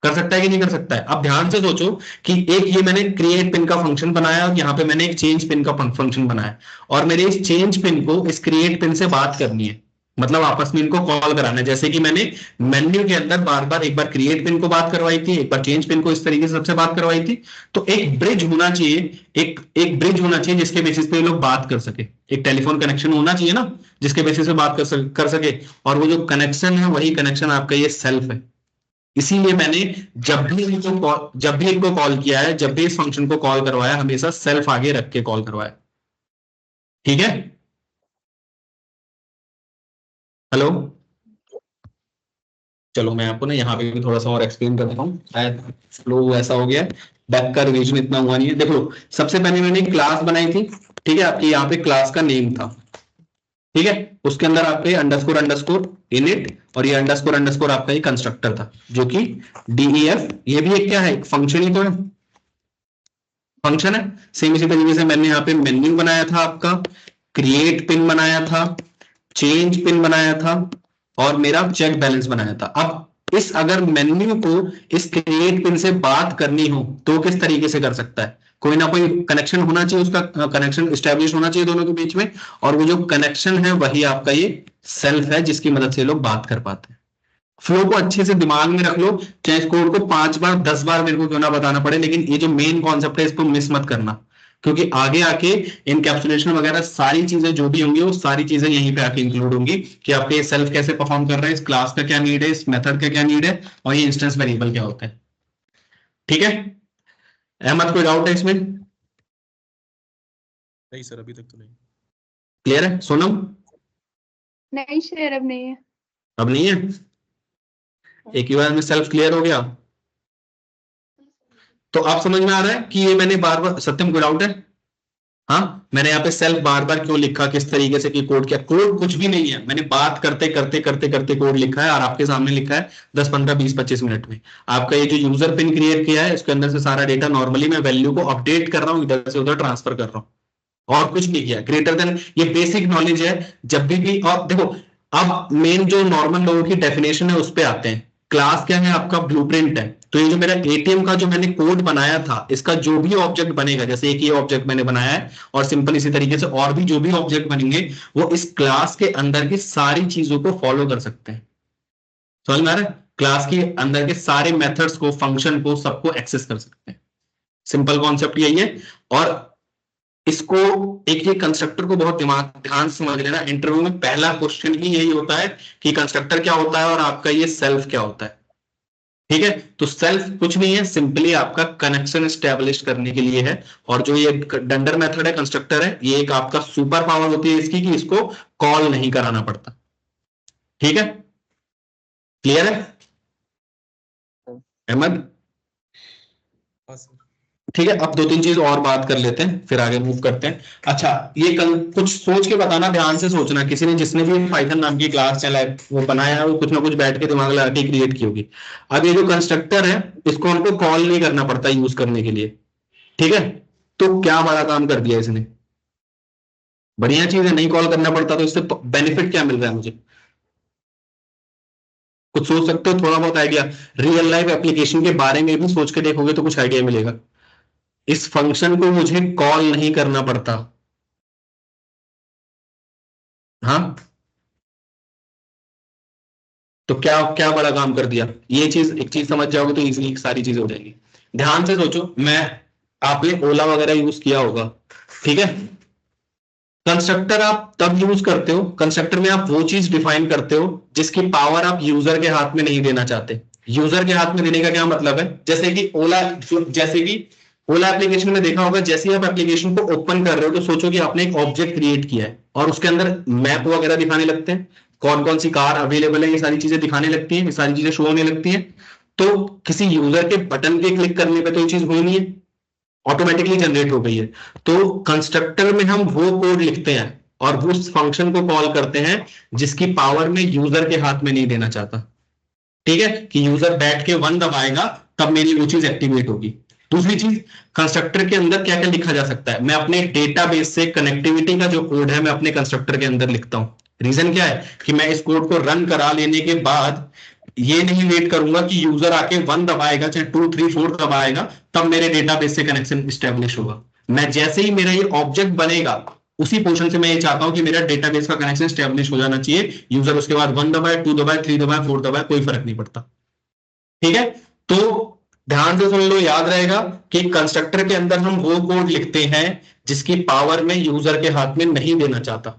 कर सकता है कि नहीं कर सकता है। अब ध्यान से सोचो कि एक ये मैंने क्रिएट पिन का फंक्शन बनाया और यहाँ पे मैंने एक चेंज पिन का फंक्शन बनाया और मेरे इस चेंज पिन को इस क्रिएट पिन से बात करनी है, मतलब आपस में इनको कॉल कराना है। जैसे कि मैंने मेन्यू के अंदर बार बार एक बार क्रिएट पिन को बात करवाई थी, एक बार चेंज पिन को इस तरीके से सबसे बात करवाई थी। तो एक ब्रिज होना चाहिए, एक ब्रिज होना चाहिए जिसके बेसिस पे ये लोग बात कर सके। एक टेलीफोन कनेक्शन होना चाहिए ना जिसके बेसिस पे बात कर सके, और वो जो कनेक्शन है वही कनेक्शन आपका ये सेल्फ है। इसीलिए मैंने जब भी इनको कॉल किया है, जब भी इस फंक्शन को कॉल करवाया, हमेशा सेल्फ आगे रख के कॉल करवाया, ठीक है। हेलो, चलो मैं आपको ना यहाँ पे भी थोड़ा सा और एक्सप्लेन करता हूँ, शायद फ्लो ऐसा हो गया है, बैक का रिवीजन इतना हुआ नहीं है। देख लो, सबसे पहले मैंने एक क्लास बनाई थी, ठीक है, आपकी यहाँ पे क्लास का नेम था, ठीक है। उसके अंदर आपके अंडरस्कोर अंडरस्कोर इनिट और ये अंडरस्कोर अंडरस्कोर आपका ये कंस्ट्रक्टर था जो कि डीईएफ, ये भी एक क्या है, एक फंक्शन ही तो है, फंक्शन है। सेम इसी तरीके से मैंने यहाँ पे मेन्यू बनाया था आपका, क्रिएट पिन बनाया था, चेंज पिन बनाया था और मेरा चेक बैलेंस बनाया था। अब इस अगर मेन्यू को इस क्रिएट पिन से बात करनी हो तो किस तरीके से कर सकता है, कोई ना कोई कनेक्शन होना चाहिए, उसका कनेक्शन स्टैब्लिश होना चाहिए दोनों के बीच में, और वो जो कनेक्शन है वही आपका ये सेल्फ है जिसकी मदद से लोग बात कर पाते हैं। फ्लो को अच्छे से दिमाग में रख लो, चाहे कोड को 5 बार 10 बार मेरे को क्यों ना बताना पड़े, लेकिन ये जो मेन कॉन्सेप्ट है इसको मिस मत करना, क्योंकि आगे आके इनकैप्सुलेशन वगैरह सारी चीजें जो भी होंगी वो सारी चीजें यहीं पे आके इंक्लूड होंगी कि आपके सेल्फ कैसे परफॉर्म कर रहा है, इस क्लास का क्या नीड है, इस मेथड का क्या नीड है, और ये इंस्टेंस वेरिएबल क्या होता है, ठीक है। अहमद, कोई डाउट है इसमें? नहीं सर, अभी तक तो नहीं। क्लियर है? सोनम? नहीं शेर, अब नहीं है। अब नहीं है, एक ही बार में सेल्फ क्लियर हो गया। तो आप समझ में आ रहा है कि ये मैंने बार बार, सत्यम कोई डाउट है? हाँ, मैंने यहाँ पे सेल्फ बार बार क्यों लिखा, किस तरीके से, कि कोड क्या, कोड कुछ भी नहीं है, मैंने बात करते करते करते करते कोड लिखा है और आपके सामने लिखा है 10 15 20 25 मिनट में। आपका ये जो यूजर पिन क्रिएट किया है इसके अंदर से सारा डेटा, नॉर्मली मैं वैल्यू को अपडेट कर रहा हूँ, इधर से उधर ट्रांसफर कर रहा हूँ और कुछ नहीं किया। ग्रेटर देन, ये बेसिक नॉलेज है। जब भी और देखो, अब मेन जो नॉर्मल लोगों की डेफिनेशन है उस पे आते हैं। क्लास क्या है आपका, ब्लूप्रिंट है। तो ये जो मेरा एटीएम का जो मैंने कोड बनाया था, इसका जो भी ऑब्जेक्ट बनेगा, जैसे एक ये ऑब्जेक्ट मैंने बनाया है और सिंपल इसी तरीके से और भी जो भी ऑब्जेक्ट बनेंगे वो इस क्लास के अंदर की सारी चीजों को फॉलो कर सकते हैं। समझ में आ रहा है? क्लास के अंदर के सारे मेथड्स को, फंक्शन को, सबको एक्सेस कर सकते हैं। सिंपल कॉन्सेप्ट यही है। और इसको, एक ये कंस्ट्रक्टर को बहुत ध्यान से समझ लेना, इंटरव्यू में पहला क्वेश्चन ही यही होता है कि कंस्ट्रक्टर क्या होता है और आपका ये सेल्फ क्या होता है, ठीक है। तो सेल्फ कुछ नहीं है, सिंपली आपका कनेक्शन स्टैब्लिश करने के लिए है। और जो ये डंडर मेथड है, कंस्ट्रक्टर है, ये एक आपका सुपर पावर होती है इसकी कि इसको कॉल नहीं कराना पड़ता, ठीक है। क्लियर है अहमद? हाँ सर। ठीक है, अब 2 3 चीज और बात कर लेते हैं फिर आगे मूव करते हैं। अच्छा, ये कुछ सोच के बताना, ध्यान से सोचना, किसी ने, जिसने भी पाइथन नाम की क्लास चला है वो बनाया है, वो कुछ ना कुछ बैठ के दिमाग लगा के क्रिएट की होगी। अब ये जो कंस्ट्रक्टर है इसको हमको कॉल नहीं करना पड़ता यूज करने के लिए, ठीक है। तो क्या बड़ा काम कर दिया इसने, बढ़िया चीज है, नहीं कॉल करना पड़ता। तो इससे बेनिफिट क्या मिल रहा है मुझे, कुछ सोच सकते हो, थोड़ा बहुत आइडिया। रियल लाइफ एप्लीकेशन के बारे में भी सोच के देखोगे तो कुछ आइडिया मिलेगा। इस फंक्शन को मुझे कॉल नहीं करना पड़ता, हाँ। तो क्या क्या बड़ा काम कर दिया, ये चीज, एक चीज समझ जाओगे तो इजीली सारी चीजें हो जाएंगी। ध्यान से सोचो, मैं, आपने ओला वगैरह यूज किया होगा, ठीक है। कंस्ट्रक्टर आप तब यूज करते हो, कंस्ट्रक्टर में आप वो चीज डिफाइन करते हो जिसकी पावर आप यूजर के हाथ में नहीं देना चाहते। यूजर के हाथ में देने का क्या मतलब है, जैसे कि ओला एप्लीकेशन में देखा होगा, जैसे ही आप एप्लीकेशन को ओपन कर रहे हो तो सोचो कि आपने एक ऑब्जेक्ट क्रिएट किया है और उसके अंदर मैप वगैरह दिखाने लगते हैं, कौन कौन सी कार अवेलेबल है, ये सारी चीजें दिखाने लगती हैं, ये सारी चीजें शो होने लगती हैं। तो किसी यूजर के बटन के क्लिक करने पे तो ये चीज हुई नहीं है, ऑटोमेटिकली जनरेट हो गई है। तो कंस्ट्रक्टर में हम वो कोड लिखते हैं और वो उस फंक्शन को कॉल करते हैं जिसकी पावर में यूजर के हाथ में नहीं देना चाहता। ठीक है, कि यूजर बैठ के 1 दबाएगा तब मेरी वो चीज एक्टिवेट होगी। दूसरी चीज, कंस्ट्रक्टर के अंदर क्या क्या लिखा जा सकता है, मैं अपने डेटाबेस से कनेक्टिविटी का जो कोड है मैं अपने कंस्ट्रक्टर के अंदर लिखता हूं। रीजन क्या है कि मैं इस कोड को रन करा लेने के बाद ये नहीं वेट करूंगा कि यूजर आके 1 दबाएगा चाहे 2 3 4 दबाएगा तब मेरे डेटाबेस से कनेक्शन स्टेब्लिश होगा। मैं जैसे ही मेरा ये ऑब्जेक्ट बनेगा उसी पोर्शन से मैं ये चाहता हूं कि मेरा डेटाबेस का कनेक्शन स्टेब्लिश हो जाना चाहिए, यूजर उसके बाद 1 दबाए 2 दबाए 3 दबाए 4 दबाए कोई फर्क नहीं पड़ता। ठीक है, तो ध्यान से सुन लो, याद रहेगा कि कंस्ट्रक्टर के अंदर हम वो कोड लिखते हैं जिसकी पावर में यूजर के हाथ में नहीं देना चाहता।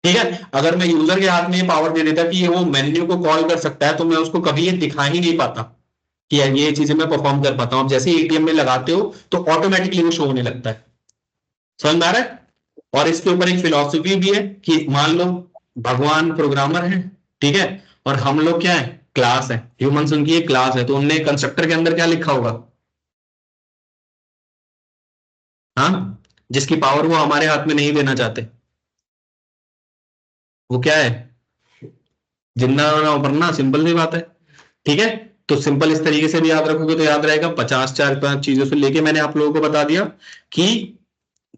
ठीक है, अगर मैं यूजर के हाथ में ये पावर दे देता कि ये वो मेन्यू को कॉल कर सकता है तो मैं उसको कभी ये दिखा ही नहीं पाता कि यार ये चीजें मैं परफॉर्म कर पाता हूं। अब जैसे एटीएम में लगाते हो तो ऑटोमेटिकली वो शो होने लगता है। समझ में आ रहा है? और इसके ऊपर एक फिलॉसफी भी है कि मान लो भगवान प्रोग्रामर है, ठीक है, और हम लोग क्या है, क्लास है, ह्यूमंस उनकी एक क्लास है, तो उनने कंस्ट्रक्टर के अंदर क्या लिखा होगा, हाँ, जिसकी पावर वो हमारे हाथ में नहीं देना चाहते, वो क्या है, जिंदा ना मरना, सिंपल सी बात है। ठीक है, तो सिंपल इस तरीके से भी याद रखोगे तो याद रहेगा। 50 चीजों से लेके मैंने आप लोगों को बता दिया कि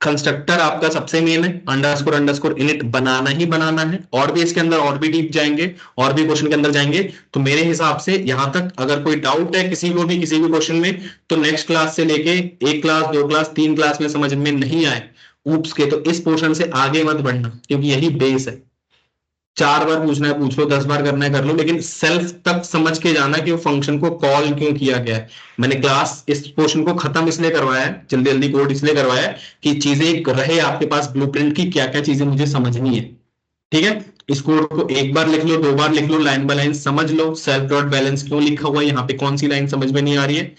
कंस्ट्रक्टर आपका सबसे मेन है, अंडरस्कोर अंडरस्कोर इनिट बनाना ही बनाना है। और भी इसके अंदर और भी डीप जाएंगे, और भी क्वेश्चन के अंदर जाएंगे। तो मेरे हिसाब से यहां तक अगर कोई डाउट है किसी को भी किसी भी क्वेश्चन में, तो नेक्स्ट क्लास से लेके 1 क्लास 2 क्लास 3 क्लास में समझ में नहीं आए ऊप्स के, तो इस पोर्शन से आगे मत बढ़ना, क्योंकि यही बेस है। 4 बार पूछना है पूछ लो, 10 बार करना है कर लो, लेकिन सेल्फ तक समझ के जाना कि वो फंक्शन को कॉल क्यों किया गया है। मैंने क्लास इस पोर्शन को खत्म इसलिए करवाया है, जल्दी जल्दी कोड इसलिए करवाया है कि चीजें रहे आपके पास ब्लूप्रिंट की, क्या क्या चीजें मुझे समझनी है। ठीक है, इस कोड को 1 बार लिख लो, 2 बार लिख लो, लाइन बाय लाइन समझ लो, सेल्फ डॉट बैलेंस क्यों लिखा हुआ है, यहाँ पे कौन सी लाइन समझ में नहीं आ रही है।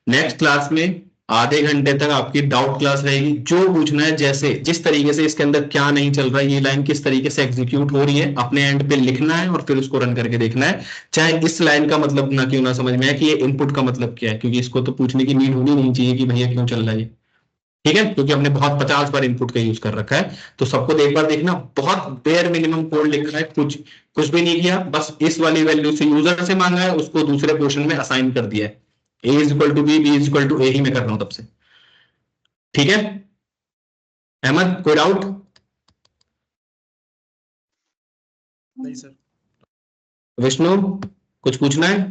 नेक्स्ट क्लास में आधे घंटे तक आपकी डाउट क्लास रहेगी, जो पूछना है जैसे जिस तरीके से इसके अंदर क्या नहीं चल रहा है, ये लाइन किस तरीके से एग्जीक्यूट हो रही है, अपने एंड पे लिखना है और फिर उसको रन करके देखना है। चाहे इस लाइन का मतलब ना क्यों ना समझ में आए कि ये इनपुट का मतलब क्या है, क्योंकि इसको तो पूछने की नीड होनी नहीं चाहिए कि भैया क्यों चल रहा है ये। ठीक है, क्योंकि हमने बहुत 50 बार इनपुट का यूज कर रखा है। तो सबको एक बार देखना, बहुत बेयर मिनिमम कोड लिखना है, कुछ कुछ भी नहीं किया, बस इस वाली वैल्यू से यूजर से मांगा है, उसको दूसरे पोर्शन में असाइन कर दिया है। A is equal to B, B is equal to A ही मैं कर रहा हूं तब से। ठीक है, अहमद कोई डाउट? नहीं सर। विष्णु कुछ पूछना है?